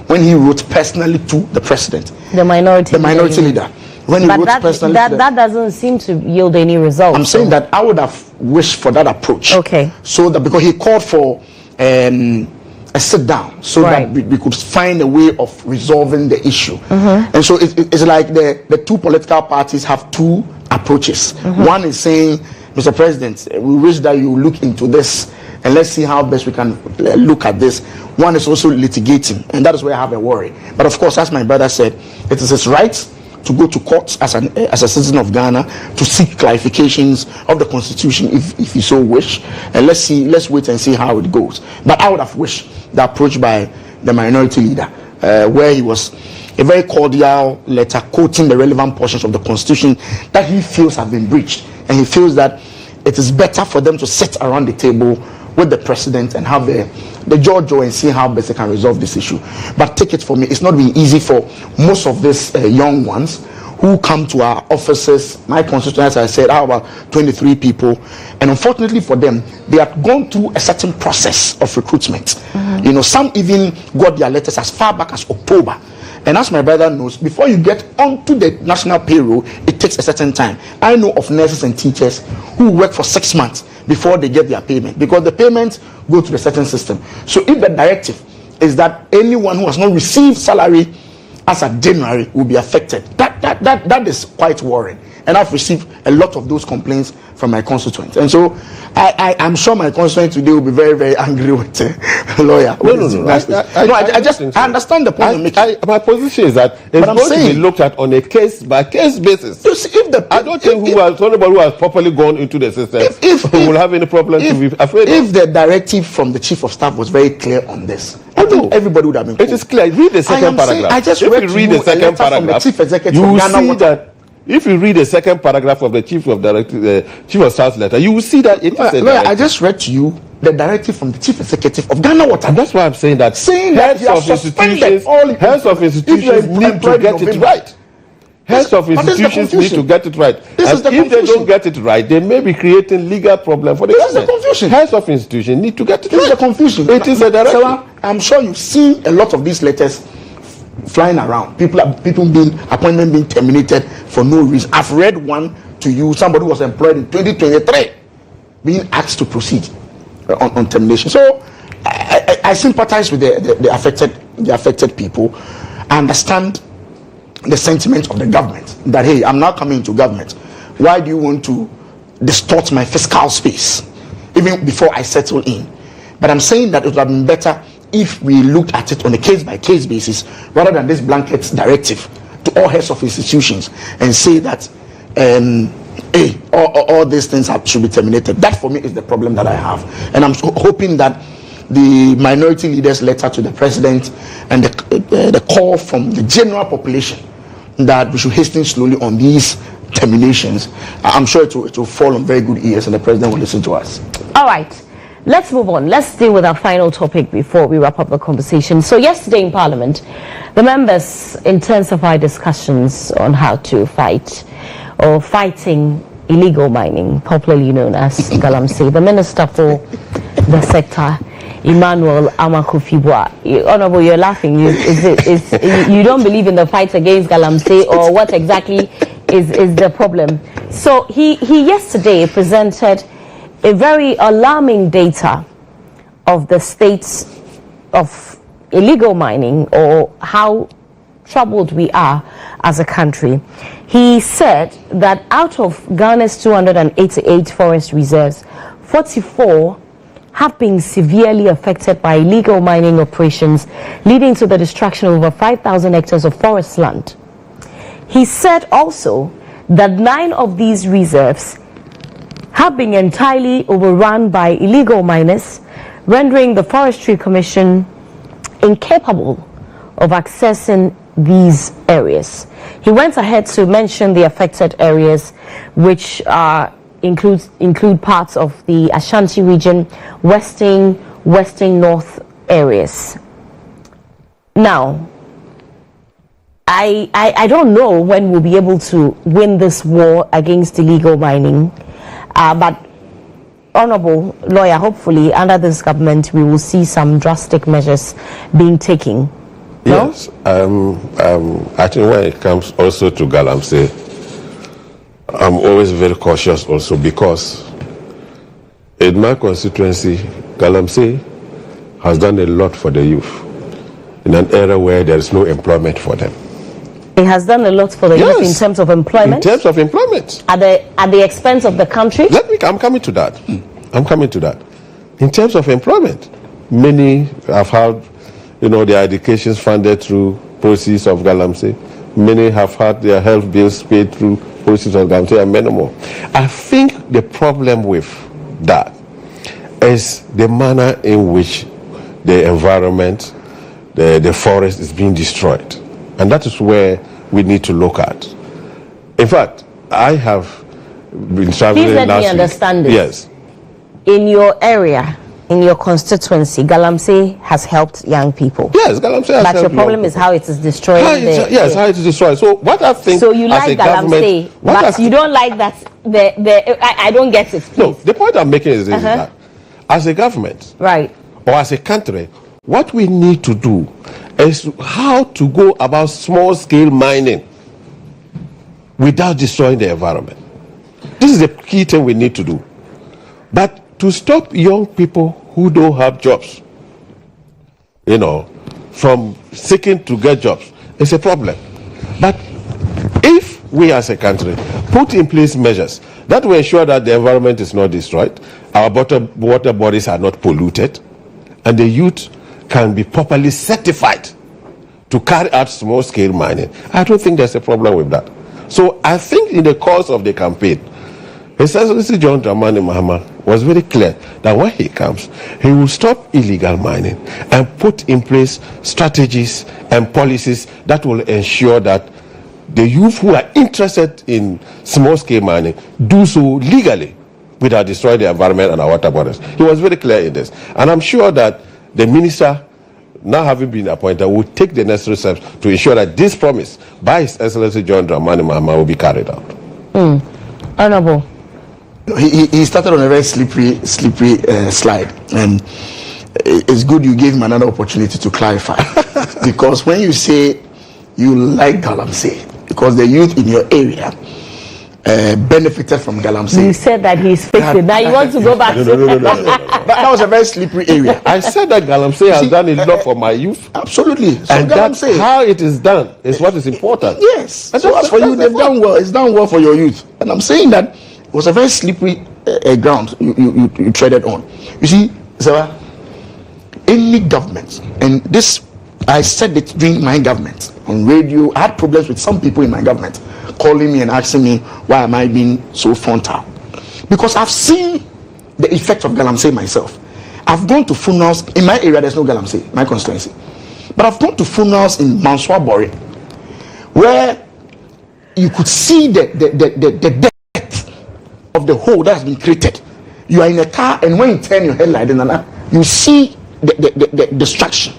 when he wrote personally to the president. The minority leader. When he wrote personally that doesn't seem to yield any results. I'm saying that I would have wished for that approach. Okay. So that because he called for a sit down so that we could find a way of resolving the issue. And so it's like the two political parties have two approaches. One is saying, Mr. President, we wish that you look into this and let's see how best we can look at this. One is also litigating, and that is where I have a worry. But of course, as my brother said, it is his right to go to court as a citizen of Ghana to seek clarifications of the constitution if you so wish, and let's wait and see how it goes. But I would have wished the approach by the minority leader, where he was a very cordial letter quoting the relevant portions of the constitution that he feels have been breached, and he feels that it is better for them to sit around the table with the president and have the GHOne and see how best they can resolve this issue. But take it from me, it's not been easy for most of these young ones who come to our offices. My constituents, as I said, are about 23 people, and unfortunately for them, they have gone through a certain process of recruitment. Some even got their letters as far back as October. And as my brother knows, before you get onto the national payroll, it takes a certain time. I know of nurses and teachers who work for 6 months before they get their payment, because the payments go to the certain system. So if the directive is that anyone who has not received salary as of January will be affected, that is quite worrying. And I've received a lot of those complaints from my constituents. And so I'm sure my constituents today will be very, very angry with the lawyer. I understand the point you're making. My position is that it's going to be looked at on a case-by-case basis. I don't think somebody who has properly gone into the system will have any problem to be afraid of. If the directive from the chief of staff was very clear on this, I think everybody would have been. It is clear. Read the second paragraph. I just read the second paragraph. Chief Executive you will Ghana see Water. that. If you read the second paragraph of the Chief of Staff's letter, you will see that it is a directive. I just read to you the directive from the Chief Executive of Ghana Water. And that's why I'm saying that heads of institutions need to get it right. Heads of institutions need to get it right. And if they don't get it right, they may be creating legal problem for the government. This is the confusion. Heads of institutions need to get it right. This is the confusion. It is a directive. Serwaa, I'm sure you've seen a lot of these letters flying around. Appointment being terminated for no reason. I've read one to you. Somebody was employed in 2023, being asked to proceed on termination. So I sympathize with the affected people. I understand the sentiment of the government that, hey, I'm now coming into government. Why do you want to distort my fiscal space even before I settle in? But I'm saying that it would have been better if we looked at it on a case-by-case basis rather than this blanket directive to all heads of institutions and say that all these things should be terminated. That for me is the problem that I have, and I'm hoping that the minority leaders' letter to the president and the call from the general population that we should hasten slowly on these terminations, I'm sure it will fall on very good ears and the president will listen to us. All right. Let's move on. Let's deal with our final topic before we wrap up the conversation. So yesterday in Parliament, the members intensified discussions on how to fighting illegal mining, popularly known as galamsey. The Minister for the sector, Emmanuel Koforidua. Honorable, you're laughing. You don't believe in the fight against galamsey, or what exactly is the problem? So he yesterday presented a very alarming data of the states of illegal mining, or how troubled we are as a country. He said that out of Ghana's 288 forest reserves, 44 have been severely affected by illegal mining operations, leading to the destruction of over 5,000 hectares of forest land. He said also that 9 of these reserves have been entirely overrun by illegal miners, rendering the Forestry Commission incapable of accessing these areas. He went ahead to mention the affected areas, which include parts of the Ashanti region, western north areas. Now, I don't know when we'll be able to win this war against illegal mining, but Honorable Lawyer, hopefully under this government we will see some drastic measures being taken. No? Yes, I think when it comes also to galamsey, I'm always very cautious also, because in my constituency, galamsey has done a lot for the youth in an era where there is no employment for them. It has done a lot for the youth in terms of employment? In terms of employment. At the expense of the country? I'm coming to that. In terms of employment, many have had, their educations funded through proceeds of galamsey. Many have had their health bills paid through proceeds of galamsey, and many more. I think the problem with that is the manner in which the environment, the forest is being destroyed. And that is where we need to look at. In fact, I have been traveling last week. Please let me understand this. Yes. In your area, in your constituency, galamsey has helped young people. Yes, galamsey has helped. But your problem is how it is destroying how it is destroyed. So what I think. So you like galamsey, but you don't like that. I don't get it. Please. No, the point I'm making is this: is that as a government, right, or as a country, what we need to do is how to go about small-scale mining without destroying the environment. This is the key thing we need to do. But to stop young people who don't have jobs, from seeking to get jobs, it's a problem. But if we as a country put in place measures that will ensure that the environment is not destroyed, our water bodies are not polluted, and the youth can be properly certified to carry out small-scale mining, I don't think there's a problem with that. So I think in the course of the campaign, His Excellency John Dramani Mahama was very clear that when he comes, he will stop illegal mining and put in place strategies and policies that will ensure that the youth who are interested in small-scale mining do so legally without destroying the environment and our water bodies. He was very clear in this. And I'm sure that the minister, now having been appointed, will take the necessary steps to ensure that this promise by His Excellency John Dramani Mahama will be carried out. Honorable. He started on a very slippery slide, and it's good you gave him another opportunity to clarify. Because when you say you like galamsey, because the youth in your area benefited from galamsey. You said that he's fixing. Now you want to go back. No. But that was a very slippery area. I said that galamsey has done a lot for my youth. Absolutely. So And that's how it is done is what is important. Yes. And so as for you, they've done well. It's done well for your youth. And I'm saying that it was a very slippery ground you treaded on. You see, Serwaa, any government, and this, I said it during my government on radio. I had problems with some people in my government calling me and asking me why am I being so frontal, because I've seen the effect of galamsey myself. I've gone to funerals in my area. There's no galamsey, my constituency, but I've gone to funerals in Manswa-Bori where you could see the depth of the hole that has been created. You are in a car, and when you turn your headlight, you see the destruction.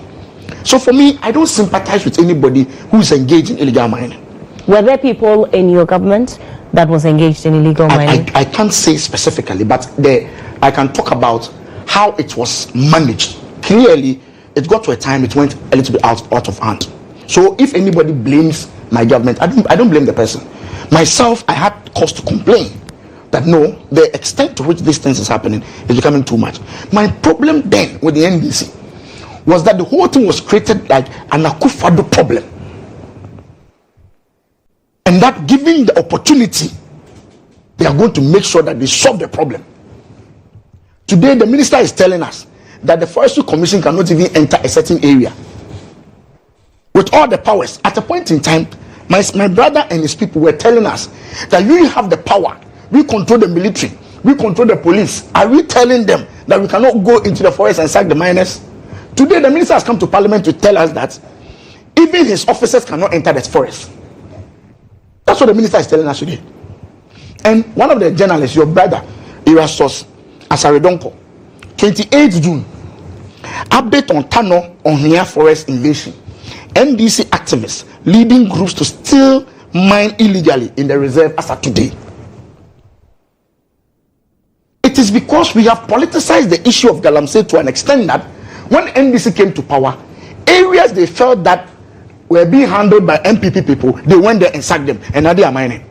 So for me, I don't sympathize with anybody who is engaged in illegal mining. Were there people in your government that was engaged in illegal mining? I can't say specifically, but I can talk about how it was managed. Clearly, it got to a time it went a little bit out of hand. So if anybody blames my government, I don't blame the person. Myself, I had cause to complain that no, the extent to which these things is happening is becoming too much. My problem then with the NDC was that the whole thing was created like an Akufado problem. And that giving the opportunity, they are going to make sure that they solve the problem. Today, the minister is telling us that the Forestry Commission cannot even enter a certain area. With all the powers, at a point in time, my brother and his people were telling us that we have the power, we control the military, we control the police. Are we telling them that we cannot go into the forest and sack the miners? Today, the minister has come to parliament to tell us that even his officers cannot enter the forest. That's what the minister is telling us today. And one of the journalists, your brother, Erastus Asaredonko, 28 June, update on Tano on Amihere forest invasion. NDC activists leading groups to still mine illegally in the reserve as of today. It is because we have politicized the issue of galamsey to an extent that when NDC came to power, areas they felt that were being handled by MPP people, they went there and sacked them, and now they are mining.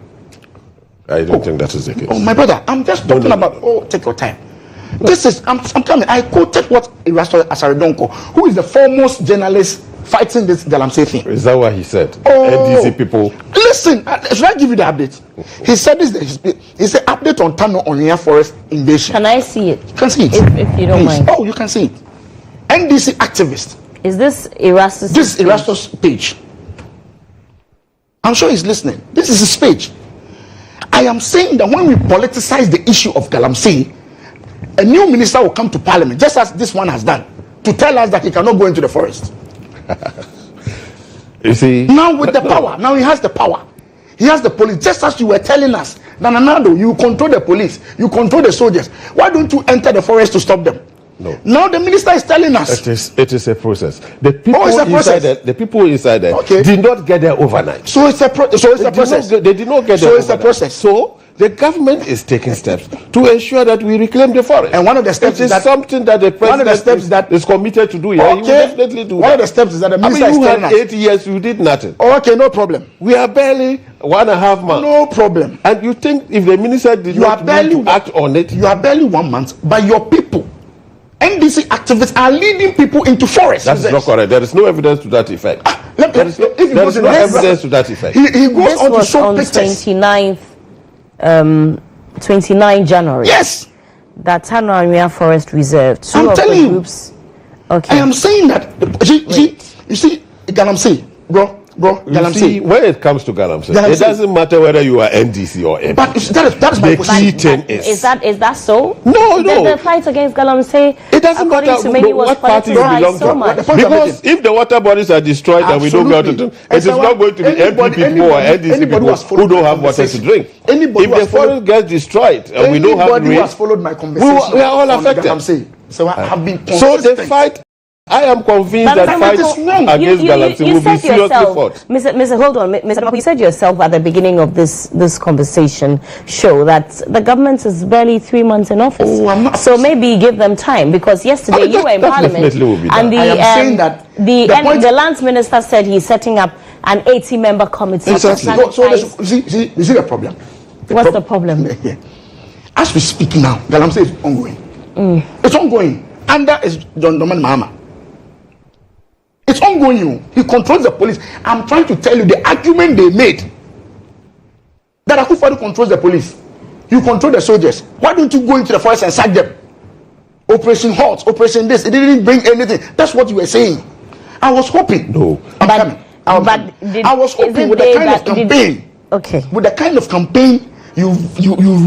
I don't think that is the case. Oh, my brother, I'm just talking about. Oh, take your time. This is. I'm coming. I quoted what Erastus Asaredonko, who is the foremost journalist fighting this galamsey thing. Is that what he said? Oh, NDC people. Listen, should I give you the update? He said this. He said update on Tano on Amihere forest invasion. Can I see it? You can see it if you don't mind. Oh, you can see it. NDC activist. Is this Erastus? This is Erastus' page. I'm sure he's listening. This is his page. I am saying that when we politicize the issue of galamsey, a new minister will come to parliament, just as this one has done, to tell us that he cannot go into the forest. You see, now with the power, now he has the power. He has the police, just as you were telling us. Nananado, you control the police, you control the soldiers. Why don't you enter the forest to stop them? No. Now the minister is telling us. It is a process. The people it's a process. inside there Okay. did not get there overnight. So it's a process. They did not get there. So it's a overnight. process. So the government is taking steps to ensure that we reclaim the forest. And one of the steps is something that the president is committed to do. Yeah, he will definitely do. One of the steps is that the minister is telling us. You had 8 years, you did nothing. Okay, no problem. We are barely 1.5 months. No problem. And you think if the minister did not act on it? You are barely 1 month, but your people, NDC activists, are leading people into forests. That's not correct. There is no evidence to that effect. There is no evidence to that effect. He goes this on to was show on pictures. 29 January. Yes. That Tano Amihere Forest Reserve. I'm telling you. Groups. Okay. I am saying that. You see, galamsey, bro. bro, see, when it comes to galamsey, it doesn't matter whether you are NDC or MP. But that is my the key thing is that so? No. The fight against galamsey, it doesn't matter what party you belong to. Because if the water bodies are destroyed and we don't go to them, it is not going to be MP people or NDC people who don't have water to drink. If the forest gets destroyed and we don't have rain, anybody who has followed my conversation, we are all affected. So I have been consistent. So the fight, I am convinced that fight against galamsey will be seriously fought. Mr. Hold on, Mr. You said yourself at the beginning of this conversation show that the government is barely 3 months in office. Oh, I'm not. So maybe give them time, because yesterday you were in Parliament and the lands minister said he's setting up an 80-member committee. Exactly. So you see the problem. What's the problem? As we speak now, galamsey is ongoing. It's ongoing. Under is John Doman Mahama. It's ongoing. He controls the police. I'm trying to tell you the argument they made that Akufo-Addo controls the police. You control the soldiers. Why don't you go into the forest and sack them? Operation Halt, Operation this. It didn't bring anything. That's what you were saying. I was hoping. No. I was hoping with the kind of campaign. Okay. With the kind of campaign you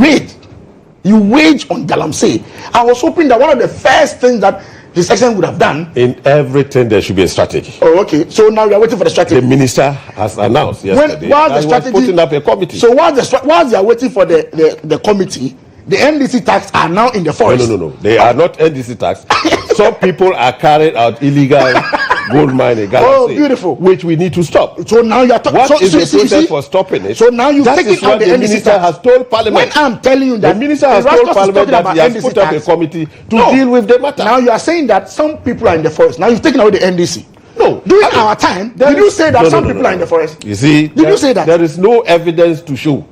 wage on galamsey. I was hoping that one of the first things that His Excellency would have done. In everything, there should be a strategy. Oh, okay. So now we are waiting for the strategy. The minister has announced yesterday that he was putting up a committee. So while they are waiting for the committee, the NDC tax are now in the forest. No. They are not NDC tax. Some people are carrying out illegal gold mining, oh, beautiful, which we need to stop. So now you are talking. What is the process for stopping it? So now you've taken out the minister has told Parliament. When I'm telling you that the minister has told Parliament that he has put up a committee to deal with the matter. Now you are saying that some people are in the forest. Now you've taken out the NDC. No, during our time, did you say that some people are in the forest? You see, did you say that? There is no evidence to show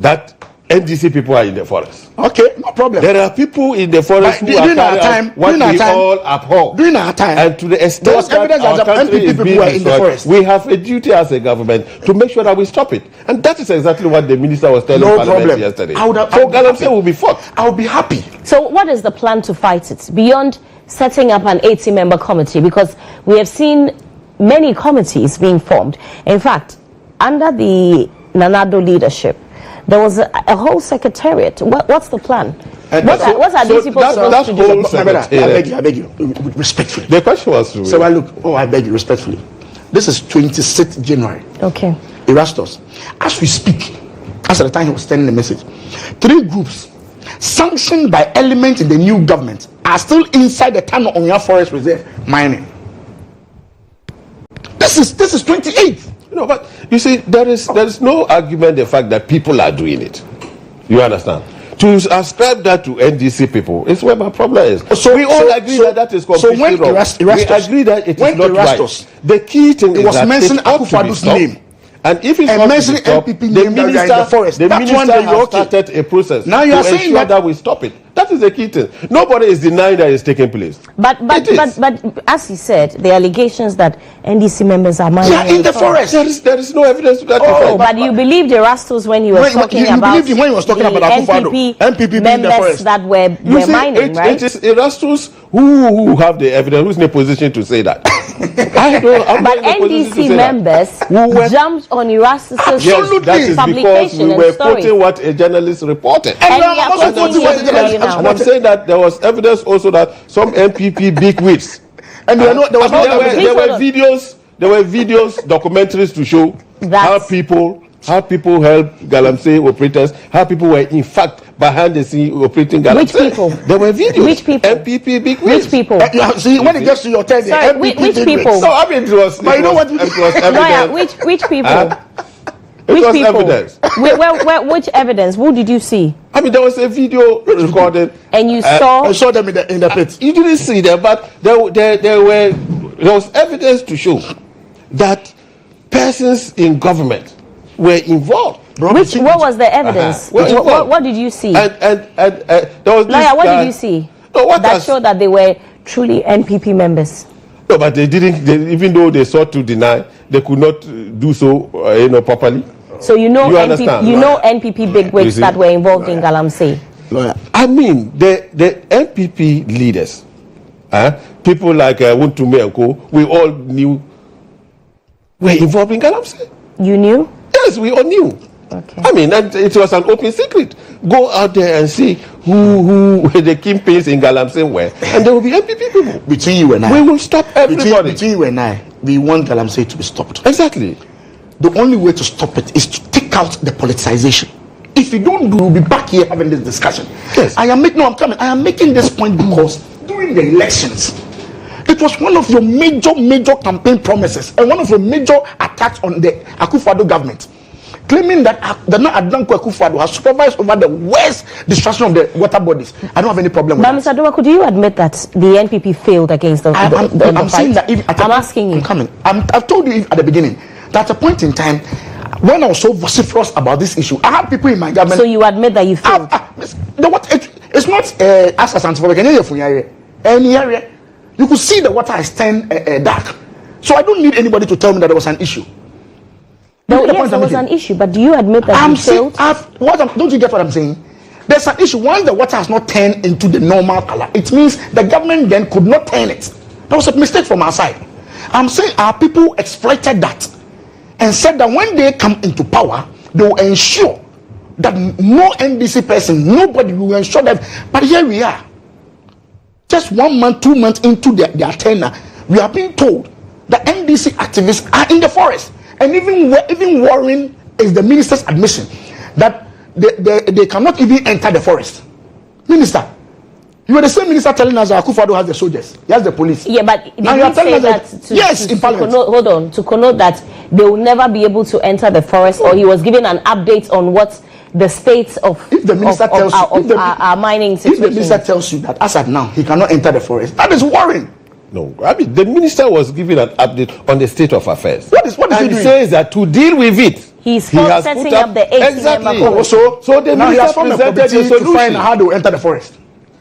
that NDC people are in the forest. Okay, no problem. There are people in the forest who are carrying out what we all abhor. During our time, and to the extent that our country is being destroyed, we have a duty as a government to make sure that we stop it. And that is exactly what the minister was telling Parliament yesterday. So galamsey will be fought. I will be happy. So what is the plan to fight it beyond setting up an 80-member committee? Because we have seen many committees being formed. In fact, under the Nanado leadership, there was a whole secretariat. What's the plan? What are these people supposed to do? I beg you, respectfully. The question was to... So I beg you, respectfully. This is 26th January. Okay. Erastus. As we speak, as at the time he was sending the message, 3 groups sanctioned by elements in the new government are still inside the Tano Onya Forest Reserve mining. This is 28th. No, but you see, there is no argument the fact that people are doing it. You understand? To ascribe that to NDC people is where my problem is. So we all agree that is completely wrong. We agree that it is not right. The key thing is that mentioned Akufo-Addo's name. And if it's not to stop, MPP the minister has started a process now you are to saying ensure that we stop it. That is the key thing. Nobody is denying that it's taking place. But as he said, the allegations that NDC members are mining in the forest. There is no evidence to that effect. But you believed Erastus when he was talking about the NPP members that were mining, right? It is Erastus who have the evidence, who's in a position to say that. But NDC members jumped on Erastus's publication we were quoting what a journalist reported. And I'm saying that there was evidence also that some MPP big wigs. And there were videos, documentaries to show how people help galamsey operators, how people were in fact behind the scene operating galamsey. Which people? There were videos. Which people? MPP big wigs. Which people? See, when it gets to your turn, which people? So I mean, it was evidence. Which people? Which people? Evidence. Which evidence? Who did you see? I mean, there was a video recorded. And you saw? I saw them in the pit. You didn't see them, but there was evidence to show that persons in government were involved. What was the evidence? What did you see? And there was this Lawyer, what did you see? That showed that they were truly NPP members. No, but they didn't. Even though they sought to deny, they could not do so, properly. So NPP bigwigs that were involved in galamsey. Lawyer, I mean the NPP leaders, people like Wontumi and Co. We all knew were involved in galamsey. You knew? Yes, we all knew. Okay. I mean, and it was an open secret. Go out there and see who the kingpins in galamsey were, and there will be MPP people. Between you and I, we will stop everybody. Between you and I, we want galamsey to be stopped. Exactly. The only way to stop it is to take out the politicization. If you don't do, we'll be back here having this discussion. Yes. I am making this point because during the elections, it was one of your major campaign promises and one of your major attacks on the Akufo-Addo government, claiming that the Adanko Akufo-Addo has supervised over the worst destruction of the water bodies. I don't have any problem with that. Mr. Adwa, could you admit that the NPP failed against the I'm saying that I'm asking you. I'm coming. I've told you at the beginning that at a point in time, when I was so vociferous about this issue, I had people in my government. So you admit that you failed? It's not as a scientific any area. You could see the water has turned dark. So I don't need anybody to tell me that there was an issue. No, yes, there was an issue, but do you admit that you failed? Don't you get what I'm saying? There's an issue. Once the water has not turned into the normal color, it means the government then could not turn it. That was a mistake from our side. I'm saying our people exploited that and said that when they come into power, they will ensure that no NDC person, nobody will ensure that. But here we are. Just 1 month, 2 months into their tenure, we are being told that NDC activists are in the forest. And even worrying is the minister's admission that they cannot even enter the forest. Minister, you are the same minister telling us that Akufo-Addo has the soldiers, he has the police. Yeah, but now you are telling us that in Parliament. To connote that they will never be able to enter the forest, or he was given an update on what the state of our mining situation. If the minister tells you that as at now he cannot enter the forest, that is worrying. No, I mean the minister was given an update on the state of affairs. What is and he doing? Says that to deal with it, he's setting up the 18-member committee. So the minister presented a solution to find how to enter the forest.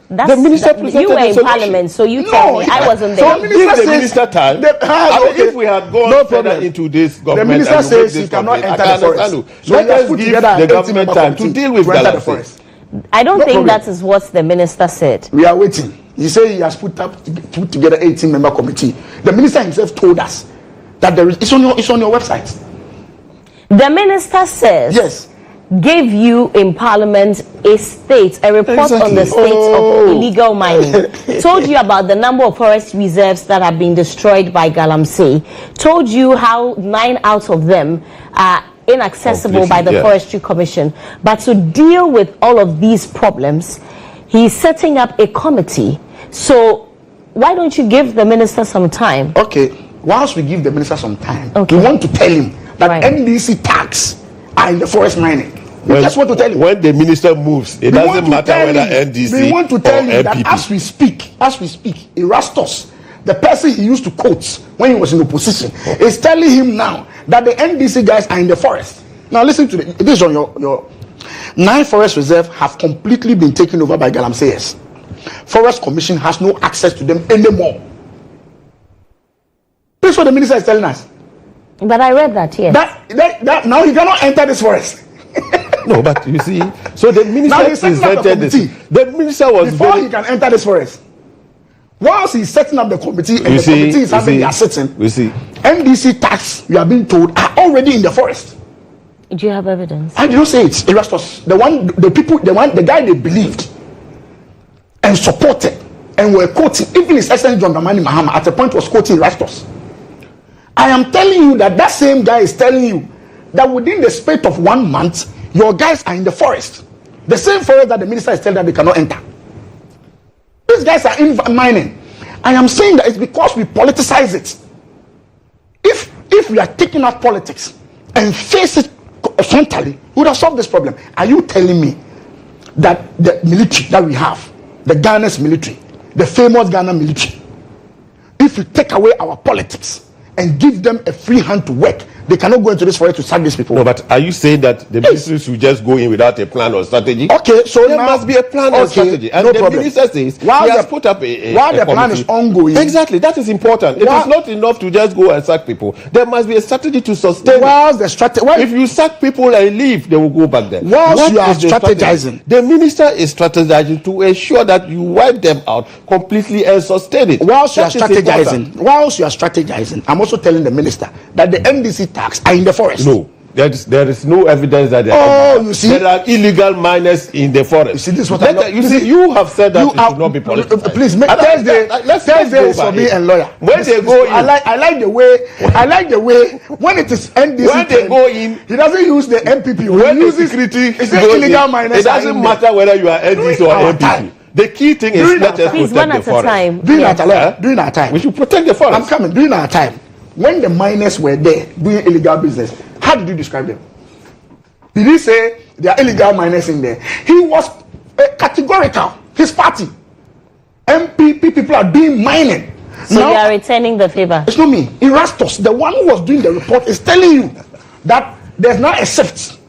The minister presented you were in Parliament, so you tell me. I wasn't there. So give the minister time. If we had gone further into this government, the minister says he cannot enter the forest. So let us give the government time to deal with the forest. I don't think that is what the minister said. We are waiting. He said he has put together 18-member committee. The minister himself told us that it's on your website. The minister says yes. Gave you in Parliament a report on the state of illegal mining. Told you about the number of forest reserves that have been destroyed by galamsey. Told you how 9 out of them are inaccessible by the Forestry Commission. But to deal with all of these problems, he's setting up a committee. So why don't you give the minister some time? Okay, whilst we give the minister some time, we want to tell him that NDC tax are in the forest mining. We just want to tell him. When the minister moves, it doesn't matter whether NDC we want to tell him that as we speak, Erastus, the person he used to quote when he was in opposition, is telling him now that the NDC guys are in the forest. Now listen to this on your 9 forest reserves have completely been taken over by galamseyers. Forest Commission has no access to them anymore. This is what the minister is telling us. But I read that, yes. That now he cannot enter this forest. No, but you see, so the minister presented this. The minister was before he can enter this forest. Whilst he's setting up the committee and committee is having their sitting, we see NDC tax, we are being told, are already in the forest. Do you have evidence? I did not say it. Erastus, the guy they believed and supported and were quoting, even His Excellency John Dramani Mahama at a point was quoting Erastus. I am telling you that same guy is telling you that within the space of 1 month, your guys are in the forest. The same forest that the minister is telling that they cannot enter. These guys are in mining. I am saying that it's because we politicize it. If we are taking out politics and face it frontally, we would have solved this problem. Are you telling me that the military that we have, the Ghana's military, the famous Ghana military, if we take away our politics and give them a free hand to work, They cannot go into this forest to sack these people. No, but are you saying that the ministry should just go in without a plan or strategy? Okay, so there now, must be a plan or strategy. And no the problem. minister says while he has put up a the plan is ongoing. Exactly, that is important. It is not enough to just go and sack people. There must be a strategy to sustain. If you sack people and leave, they will go back there. Whilst you are strategizing, the minister is strategizing to ensure that you wipe them out completely and sustain it. Whilst you are strategizing, I'm also telling the minister that the NDC tax are in the forest. No, there is no evidence that you see, there are illegal miners in the forest. You see, this is what you have said that it should not be politicized. Please, Thursday is for me and lawyer. When they go in, I like the way when it is NDC. When they go in, he doesn't use the MPP. When the security is illegal miners. It doesn't matter whether you are NDC or MPP. The key thing is let us protect the forest. During our time, we should protect the forest. I'm coming. During our time, when the miners were there doing illegal business, how did you describe them? Did he say there are illegal miners in there? He was categorical. His party, MPP people are doing mining. So now, you are returning the favor. It's not me. Erastus, the one who was doing the report, is telling you that there's now a shift.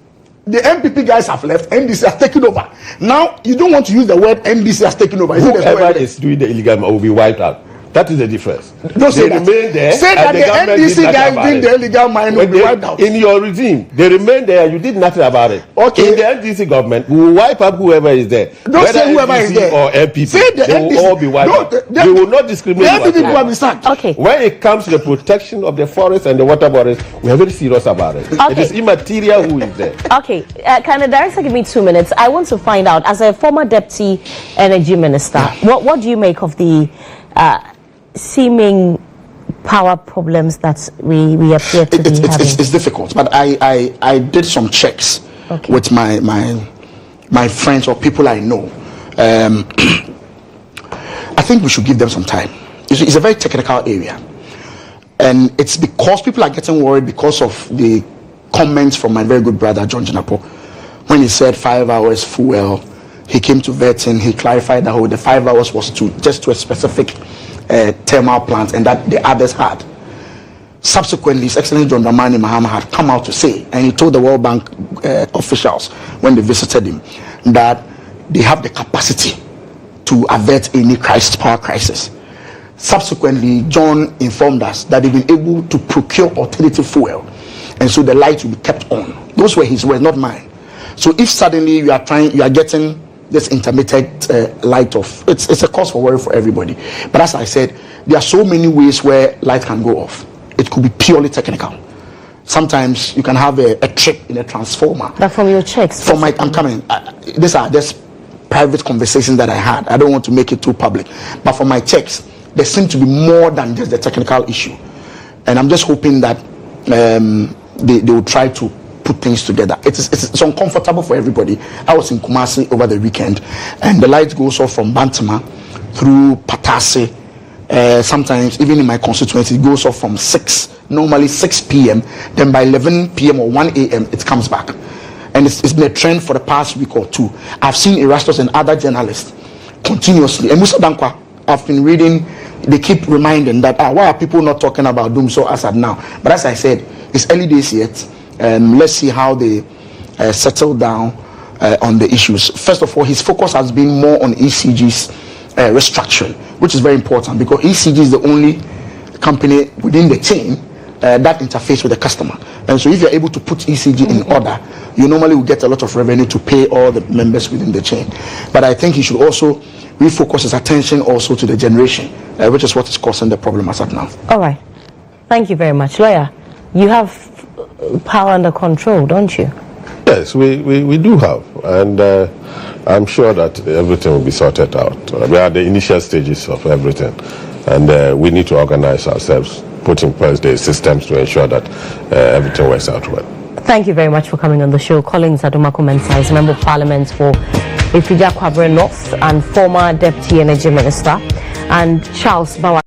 The MPP guys have left. NDC has taken over. Now you don't want to use the word NDC has taken over. Whoever is doing the illegal will be wiped out. That is the difference. Don't say that. There, say that the NDC guys doing the illegal mine will be wiped out. In your regime, they remain there. You did nothing about it. Okay. In the NDC government, we will wipe up whoever is there. Don't say whoever NDC is there. Or MPP. Say the they NDC. will all be wiped out. We will not discriminate. The MPP will be sacked. Okay. When it comes to the protection of the forest and the water bodies, we are very serious about it. Okay. It is immaterial who is there. Okay. Can the director give me 2 minutes? I want to find out, as a former deputy energy minister, what do you make of the seeming power problems that we appear to be having? It's difficult, but I did some checks with my friends or people I know. I think we should give them some time. It's a very technical area, and it's because people are getting worried because of the comments from my very good brother John Jinapo when he said 5 hours fuel. He came to vetting. He clarified that the 5 hours was just to a specific thermal plant, and that the others had. Subsequently, His Excellency John Dramani Mahama had come out to say, and he told the World Bank officials when they visited him, that they have the capacity to avert any power crisis. Subsequently, John informed us that they've been able to procure alternative fuel, and so the light will be kept on. Those were his words, not mine. So if suddenly you are getting this intermittent light off, it's a cause for worry for everybody. But as I said, there are so many ways where light can go off. It could be purely technical. Sometimes you can have a trip in a transformer. But from your checks, I'm coming. These are just private conversations that I had. I don't want to make it too public. But for my checks, there seems to be more than just the technical issue. And I'm just hoping that they will try to put things together. It's uncomfortable for everybody. I was in Kumasi over the weekend, and the light goes off from Bantama through Patase. Sometimes even in my constituency, it goes off from normally 6 p.m. Then by 11 p.m. or 1 a.m. it comes back, and it's been a trend for the past week or two. I've seen Erastus and other journalists continuously, and Musa Dankwa, I've been reading. They keep reminding that why are people not talking about Dumso Assad now? But as I said, it's early days yet. Let's see how they settle down on the issues. First of all, his focus has been more on ECG's restructuring, which is very important because ECG is the only company within the chain that interface with the customer. And so if you're able to put ECG in order, you normally will get a lot of revenue to pay all the members within the chain. But I think he should also refocus his attention also to the generation, which is what is causing the problem as of now. All right. Thank you very much. Lawyer, you have power under control, don't you? Yes, we do have. And I'm sure that everything will be sorted out. We are at the initial stages of everything. And we need to organize ourselves, put in place the systems to ensure that everything works out well. Thank you very much for coming on the show. Collins Adumako Mensah is Member of Parliament for Ifija Kwabre North and former Deputy Energy Minister, and Charles Bawa.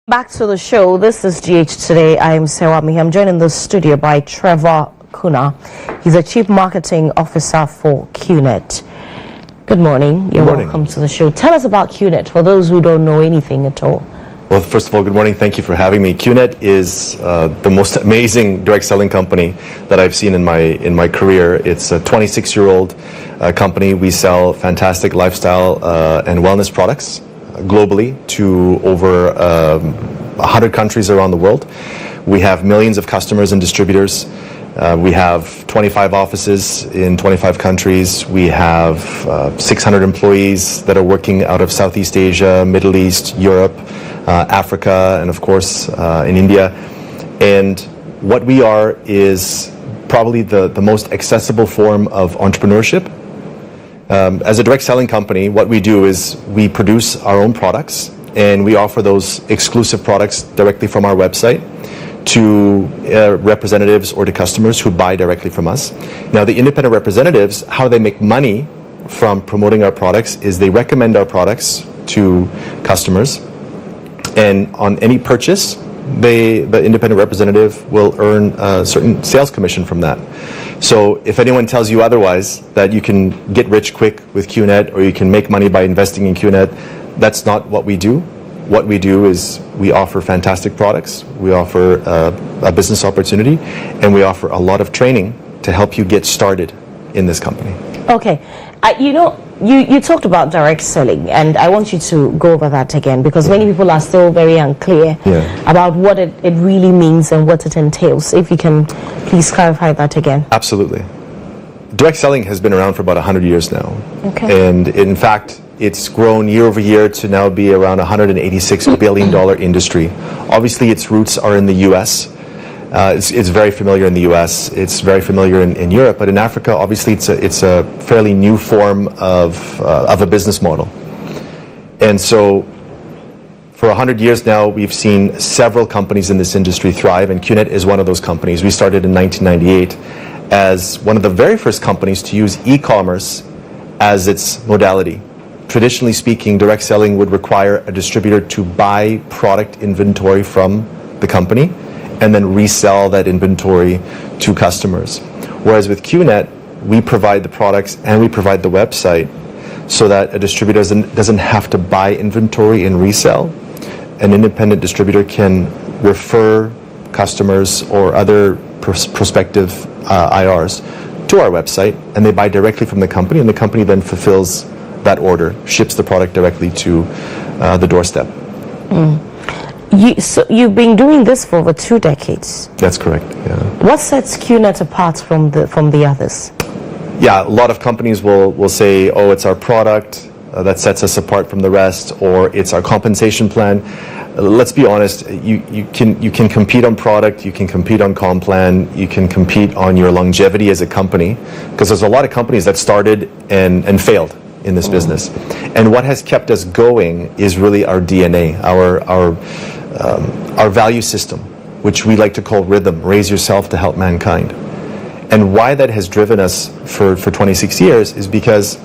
Back to the show. This is GH Today. I am Serwaa. I'm joined in the studio by Trevor Kuna. He's a Chief Marketing Officer for QNet. Good morning. You're welcome to the show. Tell us about QNet for those who don't know anything at all. Well, first of all, good morning. Thank you for having me. QNet is the most amazing direct selling company that I've seen in my career. It's a 26-year-old company. We sell fantastic lifestyle and wellness products globally to over 100 countries around the world. We have millions of customers and distributors. We have 25 offices in 25 countries. We have 600 employees that are working out of Southeast Asia, Middle East, Europe, Africa, and of course in India. And what we are is probably the most accessible form of entrepreneurship. As a direct selling company, what we do is we produce our own products and we offer those exclusive products directly from our website to representatives or to customers who buy directly from us. Now, the independent representatives, how they make money from promoting our products is they recommend our products to customers, and on any purchase, the independent representative will earn a certain sales commission from that. So if anyone tells you otherwise, that you can get rich quick with QNet or you can make money by investing in QNet, that's not what we do. What we do is we offer fantastic products, we offer a business opportunity, and we offer a lot of training to help you get started in this company. Okay. You talked about direct selling, and I want you to go over that again because many people are still very unclear about what it really means and what it entails. If you can please clarify that again. Absolutely. Direct selling has been around for about 100 years now. Okay. And in fact, it's grown year over year to now be around $186 billion industry. Obviously, its roots are in the U.S., it's very familiar in the U.S. It's very familiar in Europe, but in Africa, obviously, it's a fairly new form of a business model. And so, for 100 years now, we've seen several companies in this industry thrive, and QNet is one of those companies. We started in 1998 as one of the very first companies to use e-commerce as its modality. Traditionally speaking, direct selling would require a distributor to buy product inventory from the company and then resell that inventory to customers. Whereas with QNet, we provide the products and we provide the website so that a distributor doesn't have to buy inventory and resell. An independent distributor can refer customers or other prospective IRs to our website, and they buy directly from the company, and the company then fulfills that order, ships the product directly to the doorstep. So you've been doing this for over 2 decades. That's correct, yeah. What sets QNet apart from the others? Yeah, a lot of companies will say, oh, it's our product that sets us apart from the rest, or it's our compensation plan. Let's be honest, you can compete on product, you can compete on comp plan, you can compete on your longevity as a company, because there's a lot of companies that started and failed in this business. And what has kept us going is really our DNA, our value system, which we like to call rhythm, raise yourself to help mankind. And why that has driven us for 26 years is because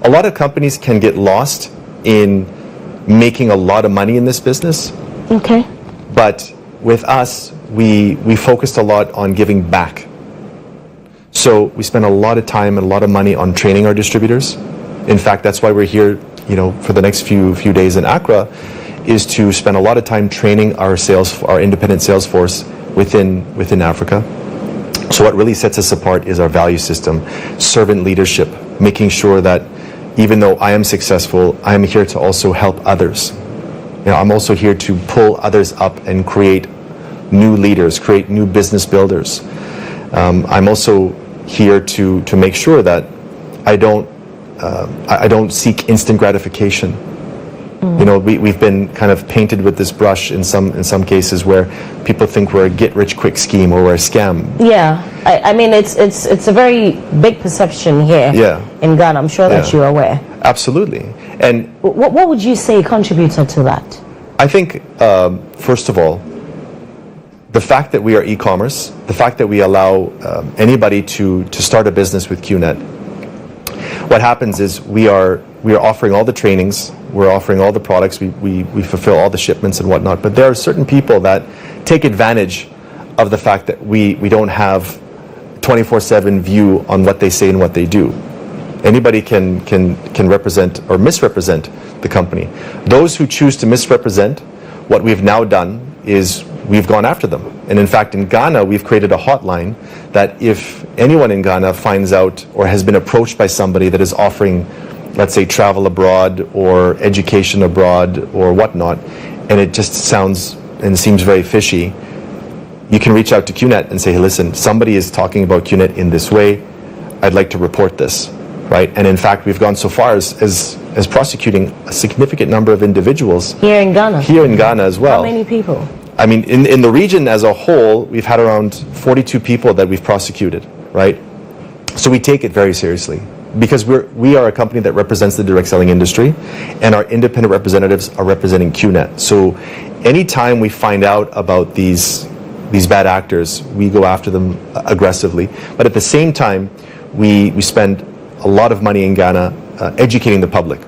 a lot of companies can get lost in making a lot of money in this business. Okay. But with us, we focused a lot on giving back. So we spend a lot of time and a lot of money on training our distributors. In fact, that's why we're here, for the next few days in Accra, is to spend a lot of time training our independent sales force within Africa. So what really sets us apart is our value system, servant leadership, making sure that even though I am successful, I am here to also help others. I'm also here to pull others up and create new leaders, create new business builders. I'm also here to make sure that I don't seek instant gratification. We've been kind of painted with this brush in some cases where people think we're a get-rich-quick scheme or we're a scam. Yeah, I mean it's a very big perception here in Ghana. I'm sure that you're aware. Absolutely. And what would you say contributed to that? I think first of all, the fact that we are e-commerce, the fact that we allow anybody to start a business with QNet. what happens is we are offering all the trainings, we're offering all the products, we fulfill all the shipments and whatnot, but there are certain people that take advantage of the fact that we don't have 24/7 view on what they say and what they do. Anybody can represent or misrepresent the company. Those who choose to misrepresent, what we've now done is we've gone after them. And in fact, in Ghana, we've created a hotline that if anyone in Ghana finds out or has been approached by somebody that is offering, let's say, travel abroad or education abroad or whatnot, and it just sounds and seems very fishy, you can reach out to QNet and say, hey, listen, somebody is talking about QNet in this way. I'd like to report this, right? And in fact, we've gone so far as prosecuting a significant number of individuals. Here in Ghana? Here in Ghana as well. How many people? I mean, in the region as a whole, we've had around 42 people that we've prosecuted, right? So we take it very seriously because we are a company that represents the direct selling industry, and our independent representatives are representing QNet. So anytime we find out about these bad actors, we go after them aggressively. But at the same time, we spend a lot of money in Ghana educating the public.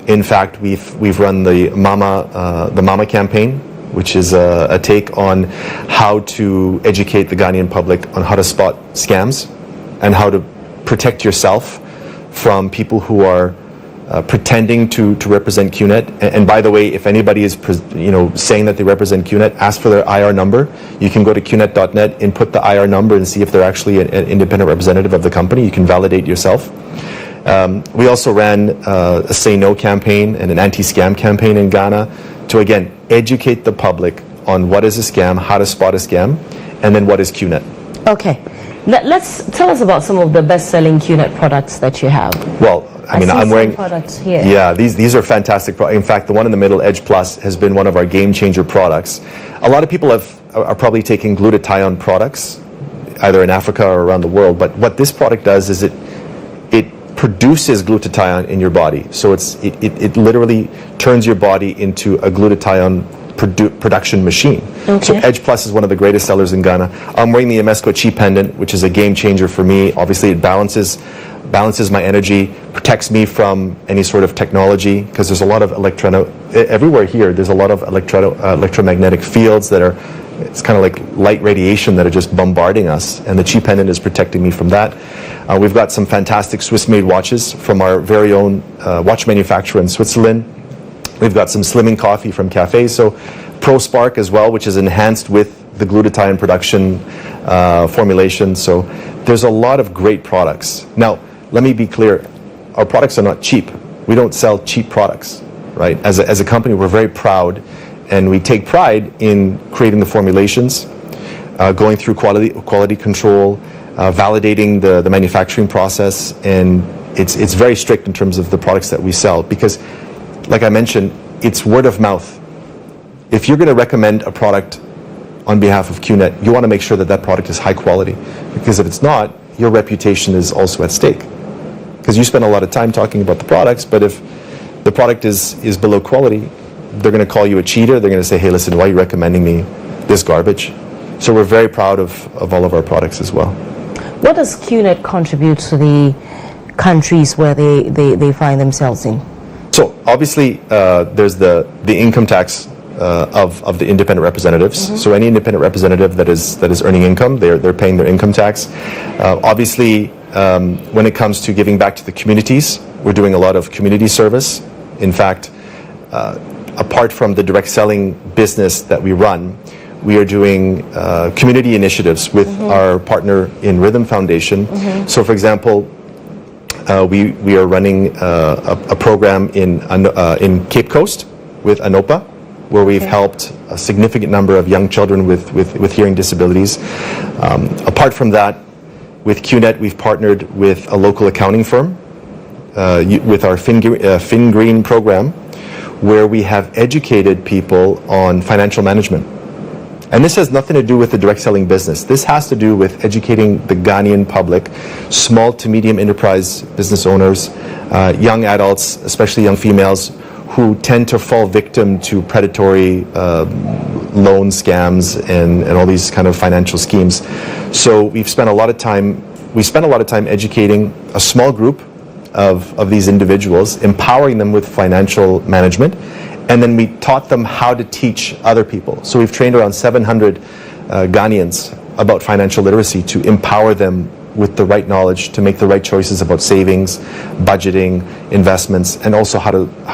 In fact, we've run the Mama campaign, which is a take on how to educate the Ghanaian public on how to spot scams and how to protect yourself from people who are pretending to represent QNet. And by the way, if anybody is saying that they represent QNet, ask for their IR number. You can go to qnet.net, input the IR number, and see if they're actually an independent representative of the company. You can validate yourself. We also ran a Say No campaign and an anti-scam campaign in Ghana to, again, educate the public on what is a scam, how to spot a scam, and then what is QNet. Okay. Let's tell us about some of the best-selling QNet products that you have. Well, I'm wearing products here. Yeah, these are fantastic products. In fact, the one in the middle, Edge Plus, has been one of our game changer products. A lot of people are probably taking glutathione products, either in Africa or around the world. But what this product does is it produces glutathione in your body. So it literally turns your body into a glutathione production machine. Okay. So Edge Plus is one of the greatest sellers in Ghana. I'm wearing the Emesco Chi pendant, which is a game changer for me. Obviously, it balances my energy, protects me from any sort of technology, because there's a lot of everywhere here, there's a lot of electromagnetic fields that are, it's kind of like light radiation that are just bombarding us, and the Chi pendant is protecting me from that. We've got some fantastic Swiss-made watches from our very own watch manufacturer in Switzerland. We've got some slimming coffee from Cafe. So Pro Spark as well, which is enhanced with the glutathione production formulation. So there's a lot of great products. Now, let me be clear. Our products are not cheap. We don't sell cheap products, right? As a company, we're very proud, and we take pride in creating the formulations, going through quality control, validating the manufacturing process, and it's very strict in terms of the products that we sell, because, like I mentioned, it's word of mouth. If you're going to recommend a product on behalf of QNet, you want to make sure that that product is high quality, because if it's not, your reputation is also at stake. Because you spend a lot of time talking about the products, but if the product is below quality, they're going to call you a cheater. They're going to say, hey, listen, why are you recommending me this garbage? So we're very proud of all of our products as well. What does QNet contribute to the countries where they find themselves in? So obviously, there's the income tax of the independent representatives. Mm-hmm. So any independent representative that is earning income, they're paying their income tax. Obviously, when it comes to giving back to the communities, we're doing a lot of community service. In fact, apart from the direct selling business that we run, we are doing community initiatives with mm-hmm. our partner in Rhythm Foundation. Mm-hmm. So, for example, we are running a program in Cape Coast with ANOPA, where we've helped a significant number of young children with hearing disabilities. Apart from that, with QNet, we've partnered with a local accounting firm with our FinGreen program, where we have educated people on financial management. And this has nothing to do with the direct selling business. This has to do with educating the Ghanaian public, small to medium enterprise business owners, young adults, especially young females, who tend to fall victim to predatory loan scams and all these kind of financial schemes. So we spent a lot of time educating a small group of these individuals, empowering them with financial management, and then we taught them how to teach other people. So we've trained around 700 Ghanaians about financial literacy to empower them with the right knowledge to make the right choices about savings, budgeting, investments, and also how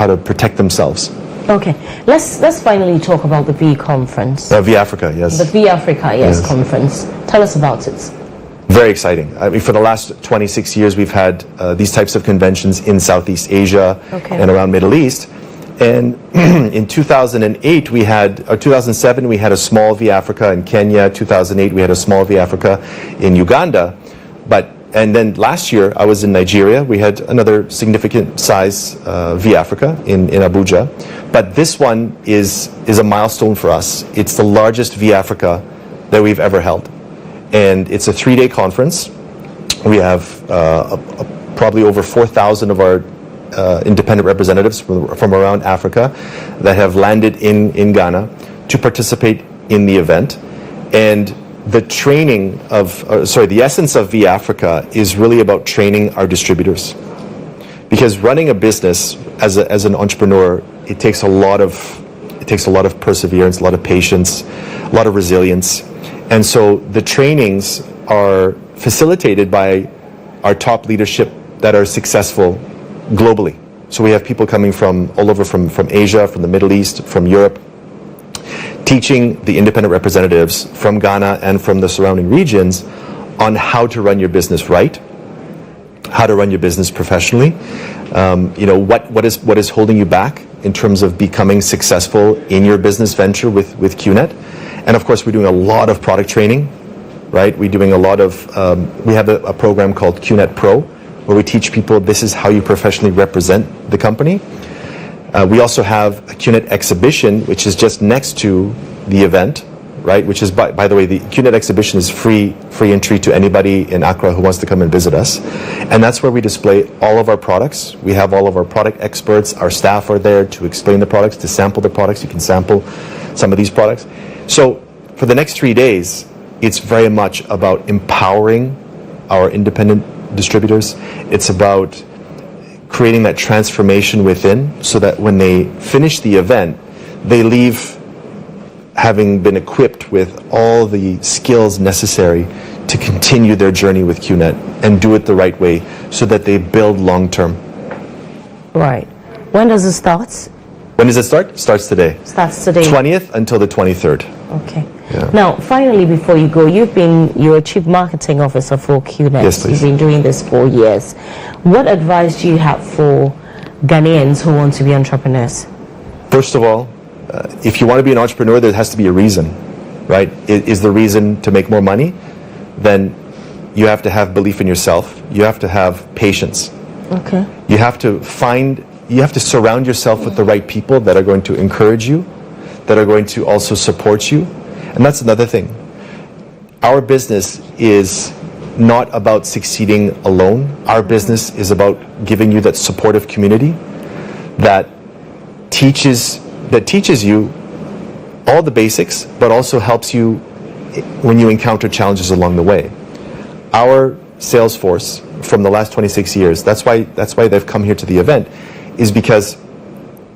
to protect themselves. Okay, let's finally talk about the V conference. V Africa, yes. The V Africa, yes, conference. Tell us about it. Very exciting. I mean, for the last 26 years, we've had these types of conventions in Southeast Asia and around Middle East. And in 2008, we had, or 2007, we had a small V Africa in Kenya. 2008, we had a small V Africa in Uganda. And then last year, I was in Nigeria. We had another significant size V Africa in Abuja. But this one is a milestone for us. It's the largest V Africa that we've ever held. And it's a 3-day conference. We have probably over 4,000 of our independent representatives from around Africa that have landed in Ghana to participate in the event. And the training of, the essence of V Africa is really about training our distributors. Because running a business as an entrepreneur, it takes a lot of perseverance, a lot of patience, a lot of resilience. And so the trainings are facilitated by our top leadership that are successful globally. So we have people coming from all over, from Asia, from the Middle East, from Europe, teaching the independent representatives from Ghana and from the surrounding regions on how to run your business right, how to run your business professionally, what is holding you back in terms of becoming successful in your business venture with GHOne. And of course, we're doing a lot of product training, right? We're doing a lot of, we have a program called GHOne Pro, where we teach people this is how you professionally represent the company. We also have a GHOne exhibition, which is just next to the event, right? Which is, by the way, the GHOne exhibition is free entry to anybody in Accra who wants to come and visit us. And that's where we display all of our products. We have all of our product experts. Our staff are there to explain the products, to sample the products. You can sample some of these products. So for the next 3 days, it's very much about empowering our independent distributors. It's about creating that transformation within so that when they finish the event, they leave having been equipped with all the skills necessary to continue their journey with GHOne and do it the right way so that they build long term. Right. When does it start? When does it start? It starts today. Starts today. 20th until the 23rd. Okay. Yeah. Now, finally, before you go, you're a chief marketing officer for GHOne. Yes, please. You've been doing this for years. What advice do you have for Ghanaians who want to be entrepreneurs? First of all, if you want to be an entrepreneur, there has to be a reason, right? Is the reason to make more money? Then you have to have belief in yourself. You have to have patience. Okay. You have to surround yourself with the right people that are going to encourage you, that are going to also support you. And that's another thing. Our business is not about succeeding alone. Our business is about giving you that supportive community that teaches you all the basics, but also helps you when you encounter challenges along the way. Our sales force from the last 26 years, that's why they've come here to the event, is because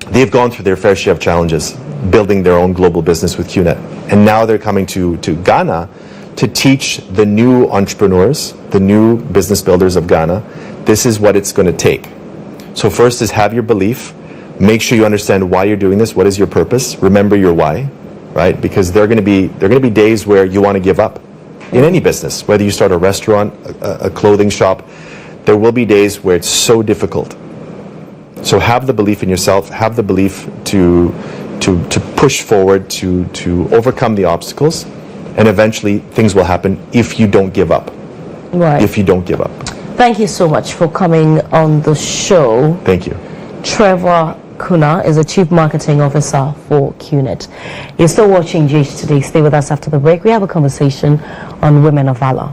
they've gone through their fair share of challenges building their own global business with GHOne. And now they're coming to Ghana to teach the new entrepreneurs, the new business builders of Ghana, this is what it's going to take. So first is have your belief. Make sure you understand why you're doing this. What is your purpose? Remember your why, right? Because there are going to be days where you want to give up in any business, whether you start a restaurant, a clothing shop. There will be days where it's so difficult. So have the belief in yourself. Have the belief to push forward, to overcome the obstacles, and eventually things will happen if you don't give up. Right. If you don't give up. Thank you so much for coming on the show. Thank you. Trevor Kuna is a Chief Marketing Officer for GHOne. You're still watching GH Today. Stay with us after the break. We have a conversation on women of valor.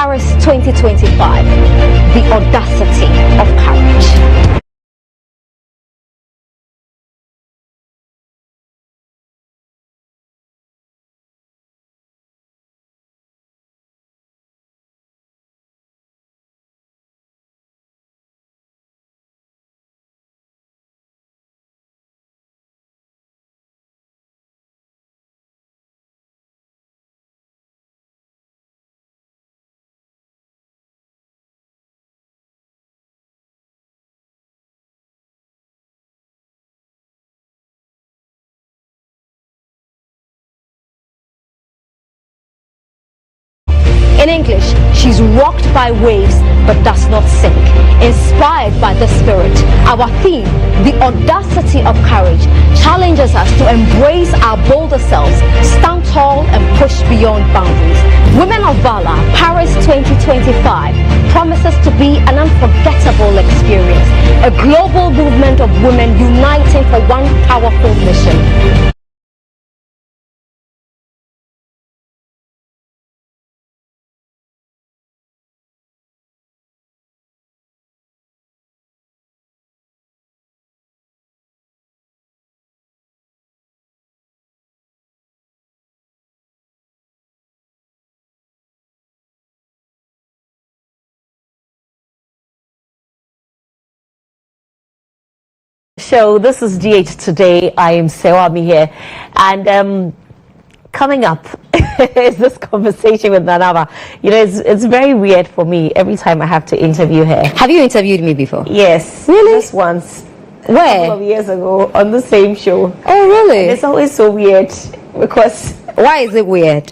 Paris 2025, the audacity of courage. In English, she's rocked by waves but does not sink. Inspired by the spirit, our theme, the audacity of courage, challenges us to embrace our bolder selves, stand tall and push beyond boundaries. Women of Valor, Paris 2025 promises to be an unforgettable experience, a global movement of women uniting for one powerful mission. So this is GH Today. I am Serwaa Amihere, and coming up is this conversation with Nanaba. You know, it's very weird for me every time I have to interview her. Have you interviewed me before? Yes, really? Just once. Where? A couple of years ago on the same show. Oh, really? And it's always so weird because. Why is it weird?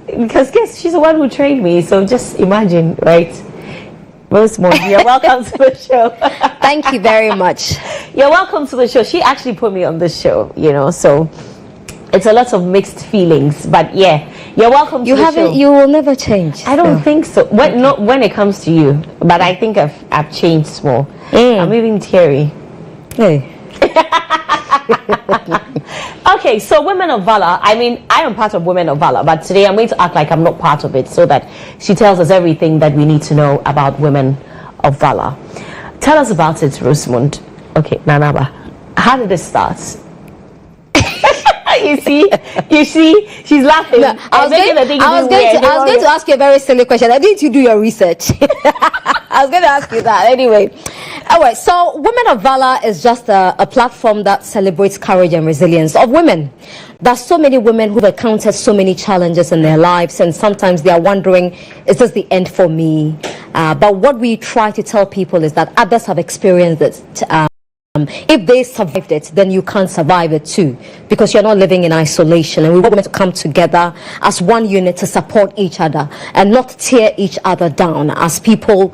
Because guess she's the one who trained me. So just imagine, right? Rosemont, you're welcome to the show. Thank you very much. You're welcome to the show. She actually put me on this show, you know, so it's a lot of mixed feelings. But yeah, you're welcome to the show. You will never change. I don't think so. When, not when it comes to you, but I think I've changed small. I'm even teary. Hey. Okay, so Women of Valor. I mean, I am part of Women of Valor, but today I'm going to act like I'm not part of it so that she tells us everything that we need to know about Women of Valor. Tell us about it, Rosemont. Okay, Nanaba, how did it start? you see, she's laughing. No, I was going to ask you a very silly question. I didn't you do your research? I was going to ask you that anyway. Alright, so Women of Valor is just a platform that celebrates courage and resilience of women. There's so many women who've encountered so many challenges in their lives, and sometimes they are wondering, is this the end for me? But what we try to tell people is that others have experienced it. If they survived it, then you can't survive it too, because you're not living in isolation. And we want women to come together as one unit to support each other and not tear each other down as people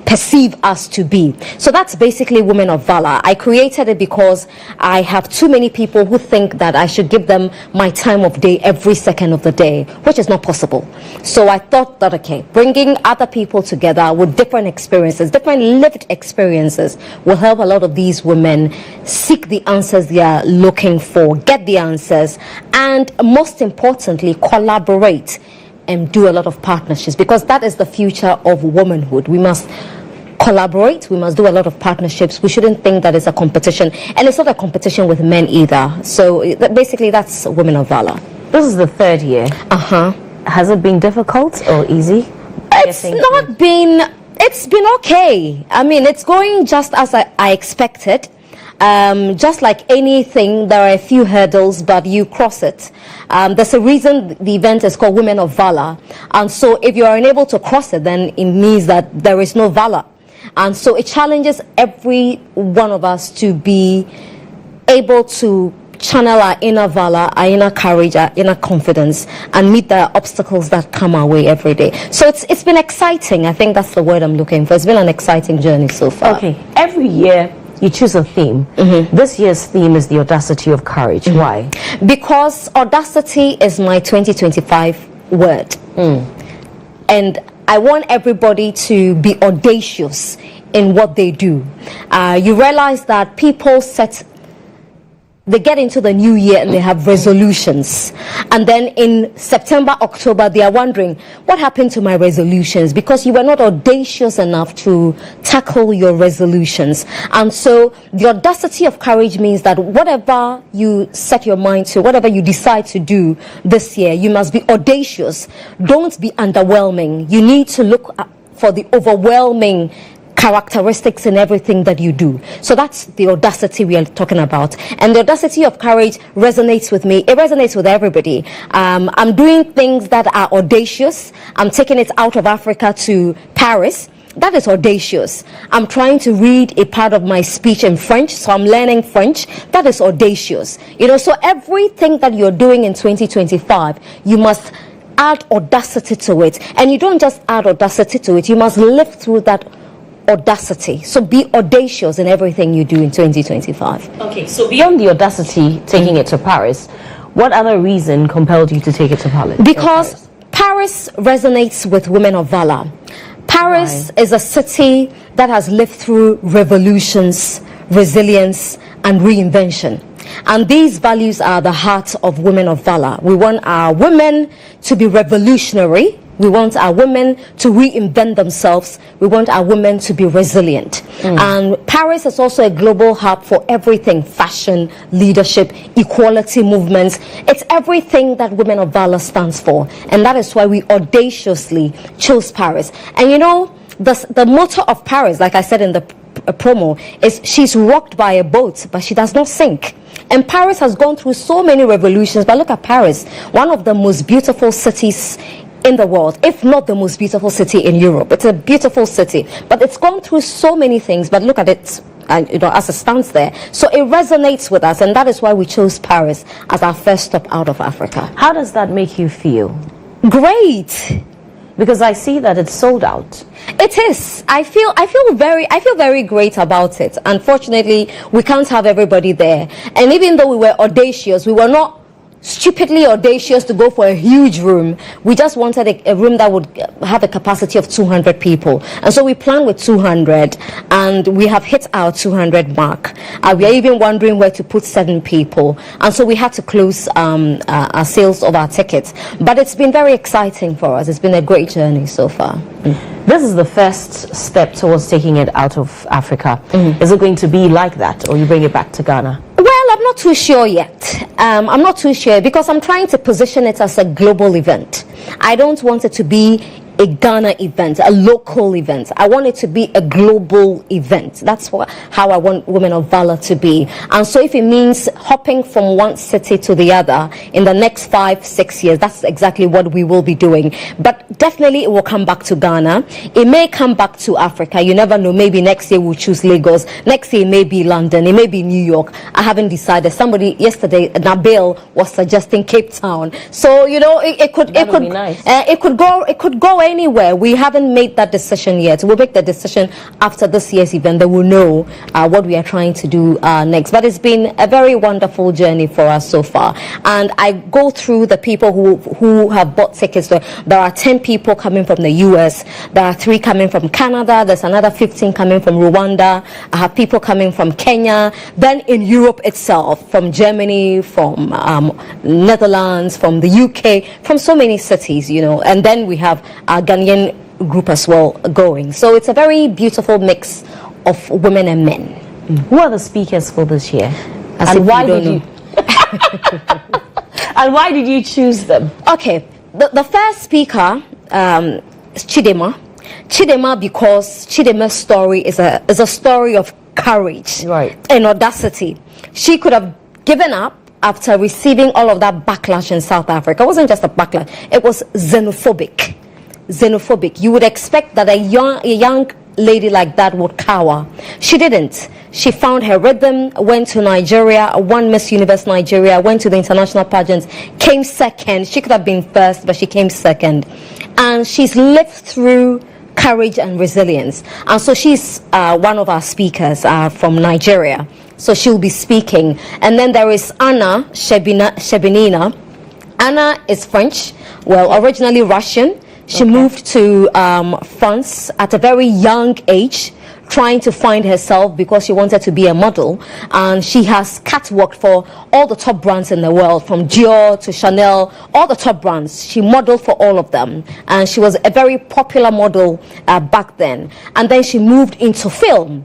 perceive us to be. So that's basically Women of Valor. I created it because I have too many people who think that I should give them my time of day every second of the day, which is not possible. So I thought that, okay, bringing other people together with different experiences, different lived experiences, will help a lot of these women seek the answers they are looking for, get the answers, and most importantly, collaborate and do a lot of partnerships, because that is the future of womanhood. We must collaborate, we must do a lot of partnerships. We shouldn't think that it's a competition, and it's not a competition with men either. So basically that's Women of Valor. This is the third year. Has it been difficult or easy? It's been okay. I mean, it's going just as I expected. Just like anything, there are a few hurdles, but you cross it. There's a reason the event is called Women of Valor. And so if you are unable to cross it, then it means that there is no valor. And so it challenges every one of us to be able to channel our inner valor, our inner courage, our inner confidence, and meet the obstacles that come our way every day. So it's been exciting. I think that's the word I'm looking for. It's been an exciting journey so far. Okay, every year you choose a theme. This year's theme is the audacity of courage. Why? Because audacity is my 2025 word. And I want everybody to be audacious in what they do. You realize that people set they get into the new year and they have resolutions. And then in September, October, they are wondering, what happened to my resolutions? Because you were not audacious enough to tackle your resolutions. And so the audacity of courage means that whatever you set your mind to, whatever you decide to do this year, you must be audacious. Don't be underwhelming. You need to look for the overwhelming characteristics in everything that you do. So that's the audacity we are talking about. And the audacity of courage resonates with me. It resonates with everybody. I'm doing things that are audacious. I'm taking it out of Africa to Paris. That is audacious. I'm trying to read a part of my speech in French, so I'm learning French. That is audacious. You know, so everything that you're doing in 2025, you must add audacity to it. And you don't just add audacity to it, you must live through that audacity. So be audacious in everything you do in 2025. Okay, so beyond the audacity, taking it to Paris, what other reason compelled you to take it to Paris? Because Paris resonates with women of valor. Paris is a city that has lived through revolutions, resilience, and reinvention. And these values are the heart of women of valor. We want our women to be revolutionary. We want our women to reinvent themselves. We want our women to be resilient. And Paris is also a global hub for everything: fashion, leadership, equality movements. It's everything that Women of Valor stands for. And that is why we audaciously chose Paris. And you know, the motto of Paris, like I said in the promo, is she's rocked by a boat, but she does not sink. And Paris has gone through so many revolutions. But look at Paris, one of the most beautiful cities in the world, if not the most beautiful city in Europe. It's a beautiful city, but it's gone through so many things. But look at it, you know, as it stands there. So it resonates with us, and that is why we chose Paris as our first stop out of Africa. How does that make you feel? Great. Because I see that it's sold out. It is. I feel very great about it. Unfortunately, we can't have everybody there. And even though we were audacious, we were not stupidly audacious to go for a huge room. We just wanted a room that would have a capacity of 200 people. And so we planned with 200, and we have hit our 200 mark. We are even wondering where to put 7 people. And so we had to close our sales of our tickets. But it's been very exciting for us. It's been a great journey so far. This is the first step towards taking it out of Africa. Is it going to be like that, or you bring it back to Ghana? Well, I'm not too sure yet. I'm not too sure because I'm trying to position it as a global event. I don't want it to be a Ghana event, a local event. I want it to be a global event. That's how I want Women of Valor to be. And so if it means hopping from one city to the other in the next 5-6 years, that's exactly what we will be doing. But definitely it will come back to Ghana. It may come back to Africa. You never know. Maybe next year we'll choose Lagos. Next year it may be London. It may be New York. I haven't decided. Somebody yesterday, Nabil, was suggesting Cape Town. So, you know, it could be nice. It could go anywhere. We haven't made that decision yet. We'll make the decision after this year's event. Then we'll know what we are trying to do next. But it's been a very wonderful journey for us so far. And I go through the people who have bought tickets. There are 10 people coming from the US. There are 3 coming from Canada. There's another 15 coming from Rwanda. I have people coming from Kenya. Then in Europe itself, from Germany, from Netherlands, from the UK, from so many cities, you know. And then we have our Ghanaian group as well going. So it's a very beautiful mix of women and men. Who are the speakers for this year? And why did you and why did you choose them? Okay, the first speaker is Chidema, because Chidema's story is a story of courage, right, and audacity. She could have given up after receiving all of that backlash in South Africa. It wasn't just a backlash, it was xenophobic. You would expect that a young lady like that would cower. She didn't. She found her rhythm, went to Nigeria, won Miss Universe Nigeria, went to the international pageants, came second. She could have been first, but she came second. And she's lived through courage and resilience. And so she's one of our speakers from Nigeria. So she'll be speaking. And then there is Anna Shebinina. Anna is French, well, originally Russian. She moved to France at a very young age, trying to find herself because she wanted to be a model, and she has catwalked for all the top brands in the world, from Dior to Chanel, all the top brands. She modeled for all of them, and she was a very popular model back then. And then she moved into film.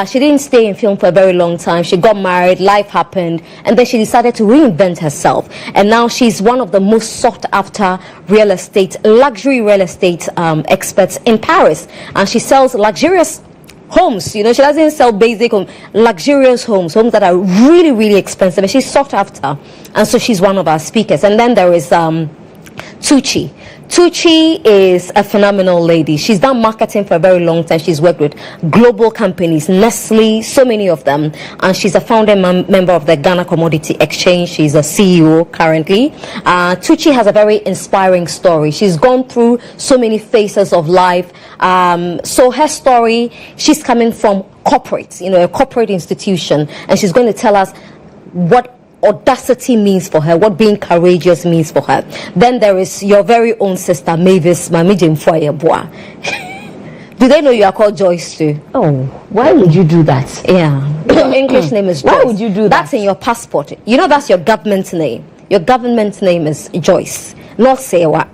She didn't stay in film for a very long time. She got married, life happened, and then she decided to reinvent herself. And now she's one of the most sought after luxury real estate experts in Paris. And she sells luxurious homes. You know, she doesn't sell basic homes, luxurious homes that are really, really expensive. And she's sought after. And so she's one of our speakers. And then there is Tucci. Tucci is a phenomenal lady. She's done marketing for a very long time. She's worked with global companies, Nestle, so many of them. And she's a founding member of the Ghana Commodity Exchange. She's a CEO currently. Tucci has a very inspiring story. She's gone through so many phases of life. So her story, she's coming from corporate, a corporate institution. And she's going to tell us what audacity means for her, what being courageous means for her. Then there is your very own sister, Mavis Mamijim Foyeboa. Do they know you are called Joyce too? Oh, why would you do that? Yeah. Your English name is Joyce. Why would you do that? That's in your passport. You know that's your government name. Your government name is Joyce, not Serwaa.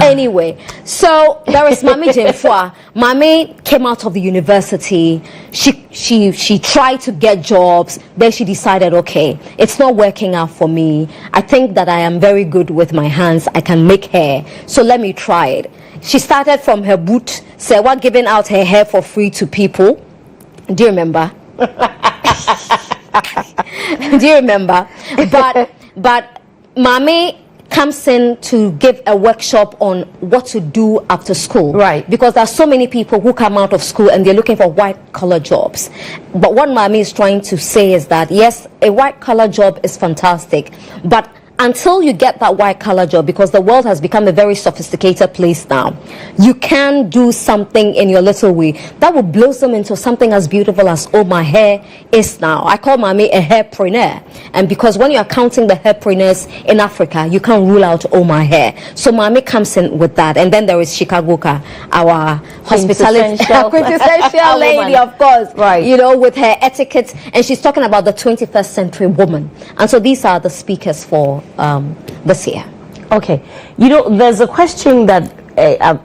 Anyway, so there is Mami Jemfwa. Mami came out of the university. She tried to get jobs. Then she decided, okay, it's not working out for me. I think that I am very good with my hands. I can make hair. So let me try it. She started from her boot, Serwaa giving out her hair for free to people. Do you remember? Do you remember? But Mami comes in to give a workshop on what to do after school. Right. Because there are so many people who come out of school and they're looking for white-collar jobs. But what Mami is trying to say is that, yes, a white-collar job is fantastic, but until you get that white-collar job, because the world has become a very sophisticated place now, you can do something in your little way that will blossom into something as beautiful as my hair is now. I call Mami a hairpreneur, and because when you're counting the hairpreneurs in Africa, you can't rule out my hair. So Mami comes in with that. And then there is Chicagoka, our hospitality quintessential lady, of course, right? With her etiquette, and she's talking about the 21st century woman. And so these are the speakers for this year. Okay, there's a question that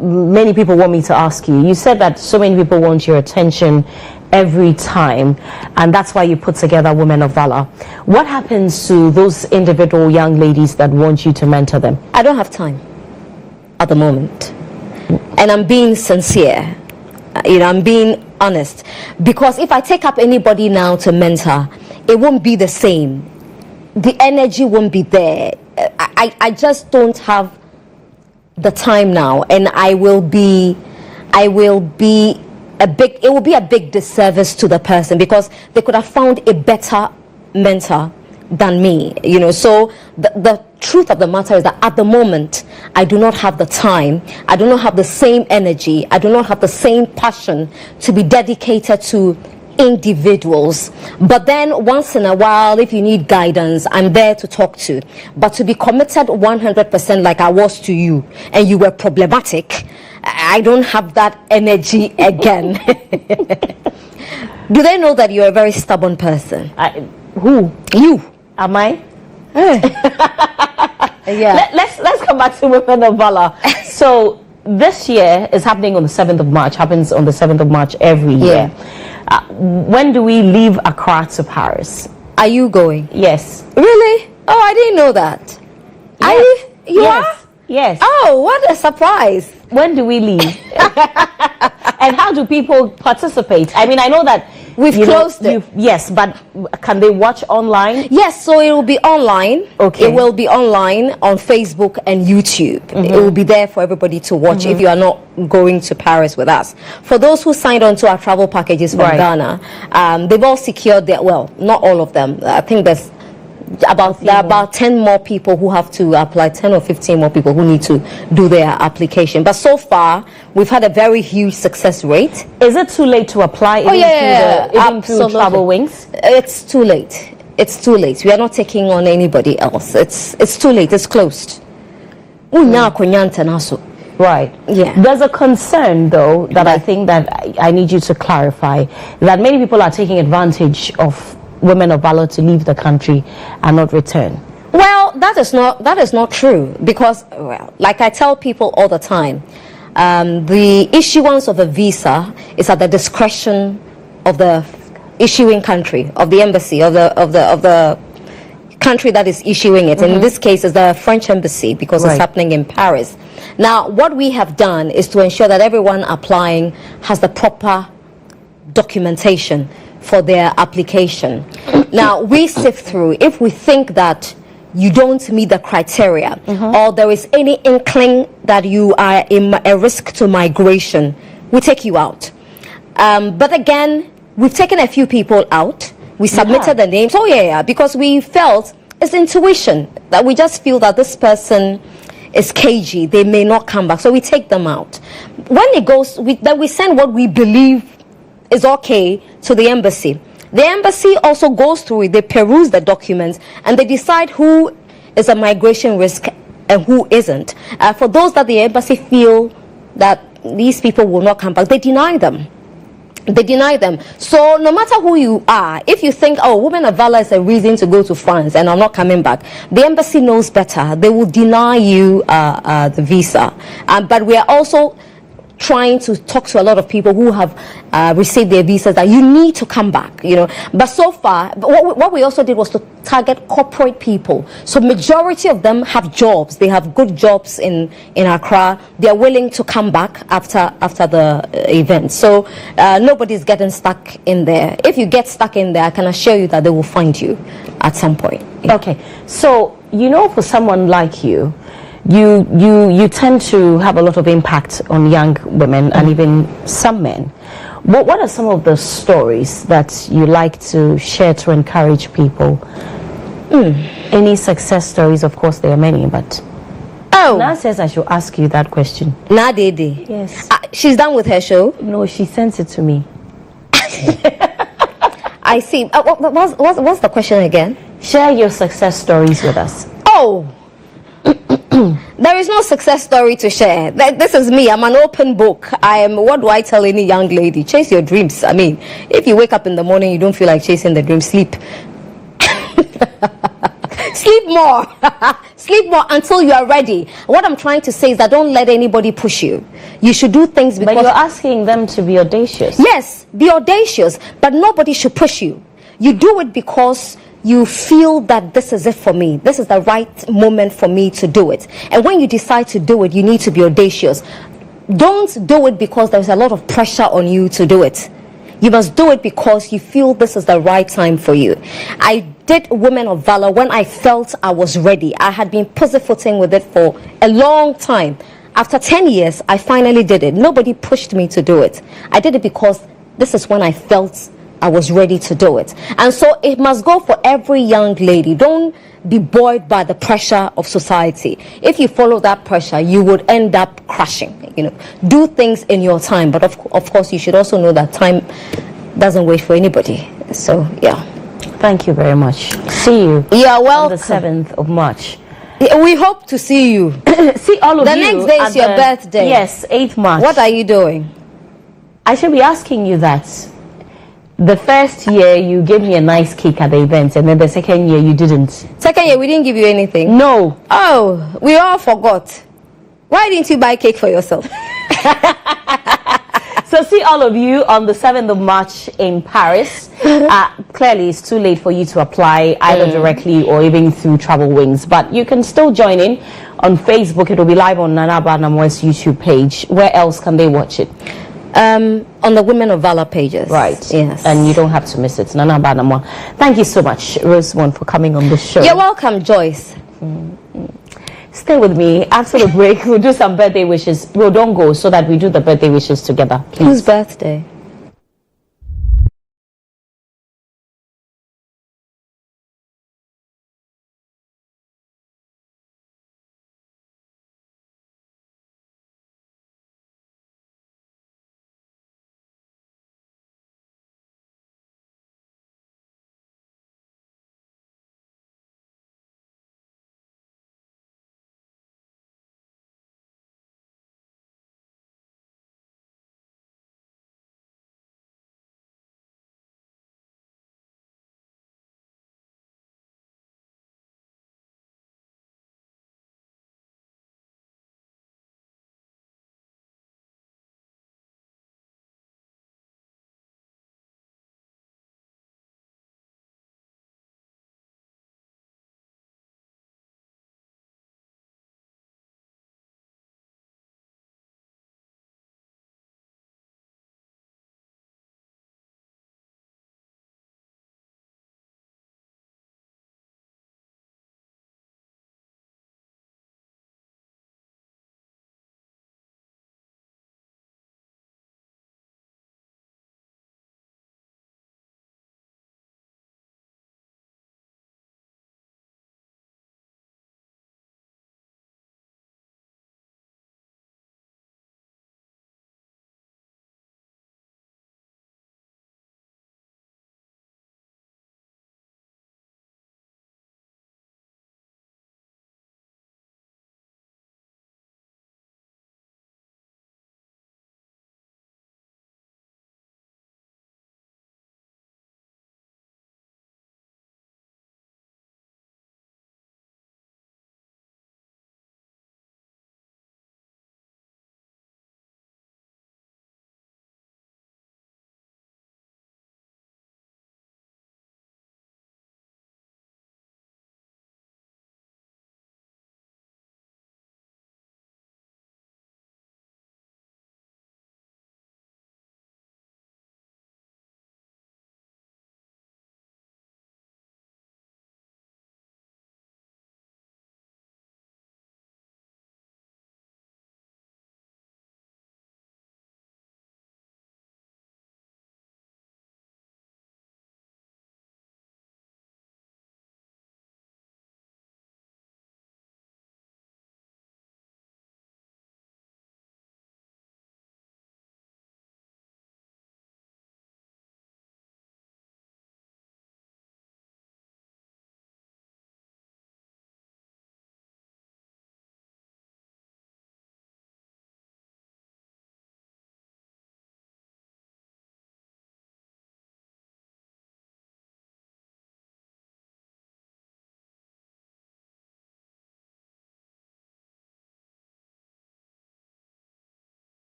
many people want me to ask you. You said that so many people want your attention every time, and that's why you put together Women of Valor. What happens to those individual young ladies that want you to mentor them? I don't have time at the moment, and I'm being sincere. I'm being honest, because if I take up anybody now to mentor, it won't be the same. The energy won't be there. I just don't have the time now, and it will be a big disservice to the person, because they could have found a better mentor than me, So the truth of the matter is that at the moment, I do not have the time. I do not have the same energy. I do not have the same passion to be dedicated to individuals. But then once in a while, if you need guidance, I'm there to talk to. But to be committed 100% like I was to you, and you were problematic, I don't have that energy again. Do they know that you're a very stubborn person? Who? You. Am I? Yeah. Let's come back to Women of Valor. So this year is happening on the 7th of March. Happens on the 7th of March every year. When do we leave Accra to Paris? Are you going? Yes. Really? Oh, I didn't know that. Yes. You are? Yes. Oh, what a surprise. When do we leave? And how do people participate? I mean, I know that we've closed it. Yes, but can they watch online? Yes, so it will be online. Okay. It will be online on Facebook and YouTube. It will be there for everybody to watch if you are not going to Paris with us. For those who signed on to our travel packages from Ghana, they've all secured their, well, not all of them. I think there are about 10 more people who have to apply, 10 or 15 more people who need to do their application. But so far, we've had a very huge success rate. Is it too late to apply even through Travel Wings? It's too late. It's too late. We are not taking on anybody else. It's too late. It's closed. Right. Yeah. There's a concern, though, that I think that I need you to clarify, that many people are taking advantage of women of valor to leave the country and not return. Well, that is not true, because, well, like I tell people all the time, the issuance of a visa is at the discretion of the issuing country, of the embassy, of the country that is issuing it. In this case, it's the French embassy, because it's happening in Paris. Now, what we have done is to ensure that everyone applying has the proper documentation for their application. Now, we sift through. If we think that you don't meet the criteria, or there is any inkling that you are a risk to migration, we take you out. But again, we've taken a few people out. We submitted the names. Oh yeah, because we felt, it's intuition, that we just feel that this person is cagey, they may not come back, so we take them out. When it goes, then we send what we believe is okay to the embassy. The embassy also goes through it, they peruse the documents, and they decide who is a migration risk and who isn't. For those that the embassy feel that these people will not come back, they deny them. They deny them. So no matter who you are, if you think, oh, women of valor is a reason to go to France and I'm not coming back, the embassy knows better. They will deny you the visa. But we are also trying to talk to a lot of people who have received their visas that you need to come back, you know. But so far, what we also did was to target corporate people. So majority of them have jobs. They have good jobs in Accra. They are willing to come back after the event. So nobody's getting stuck in there. If you get stuck in there, I can assure you that they will find you at some point. Yeah. Okay. So, you know, for someone like you, you tend to have a lot of impact on young women and even some men. What are some of the stories that you like to share to encourage people? Any success stories? Of course, there are many, but Now says I should ask you that question. Nadede. Yes. She's done with her show. No, she sent it to me. I see. What's the question again? Share your success stories with us. Oh. There is no success story to share. This is me. I'm an open book. What do I tell any young lady? Chase your dreams. I mean, if you wake up in the morning, you don't feel like chasing the dream, sleep. Sleep more. Sleep more until you are ready. What I'm trying to say is that don't let anybody push you. You should do things because... But you're asking them to be audacious. Yes, be audacious, but nobody should push you. You do it because you feel that this is it for me. This is the right moment for me to do it. And when you decide to do it, you need to be audacious. Don't do it because there's a lot of pressure on you to do it. You must do it because you feel this is the right time for you. I did Women of Valor when I felt I was ready. I had been pussyfooting with it for a long time. After 10 years, I finally did it. Nobody pushed me to do it. I did it because this is when I felt I was ready to do it. And so it must go for every young lady. Don't be buoyed by the pressure of society. If you follow that pressure, you would end up crashing. You know, do things in your time, but of course you should also know that time doesn't wait for anybody. So yeah. Thank you very much. See you. Yeah, well, on the 7th of March. We hope to see you. See all of you. The next day is your birthday. Yes, 8th March. What are you doing? I should be asking you that. The first year you gave me a nice cake at the event, and then the second year you didn't. Second year we didn't give you anything? No. Oh, we all forgot. Why didn't you buy cake for yourself? So see all of you on the 7th of March in Paris. Clearly it's too late for you to apply either directly or even through Travel Wings, but you can still join in on Facebook. It will be live on Nana Banamwa's YouTube page. Where else can they watch it? On the Women of Valor pages. Right. Yes. And you don't have to miss it. Nana Banamwa. Thank you so much, GHOne, for coming on the show. You're welcome, Joyce. Stay with me. After the break, we'll do some birthday wishes. Well, don't go so that we do the birthday wishes together. Please. Whose birthday?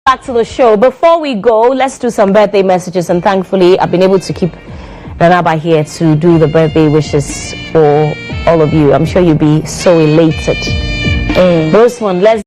Back to the show. Before we go, let's do some birthday messages, and thankfully I've been able to keep Nanaba here to do the birthday wishes for all of you. I'm sure you'll be so elated. First one, let's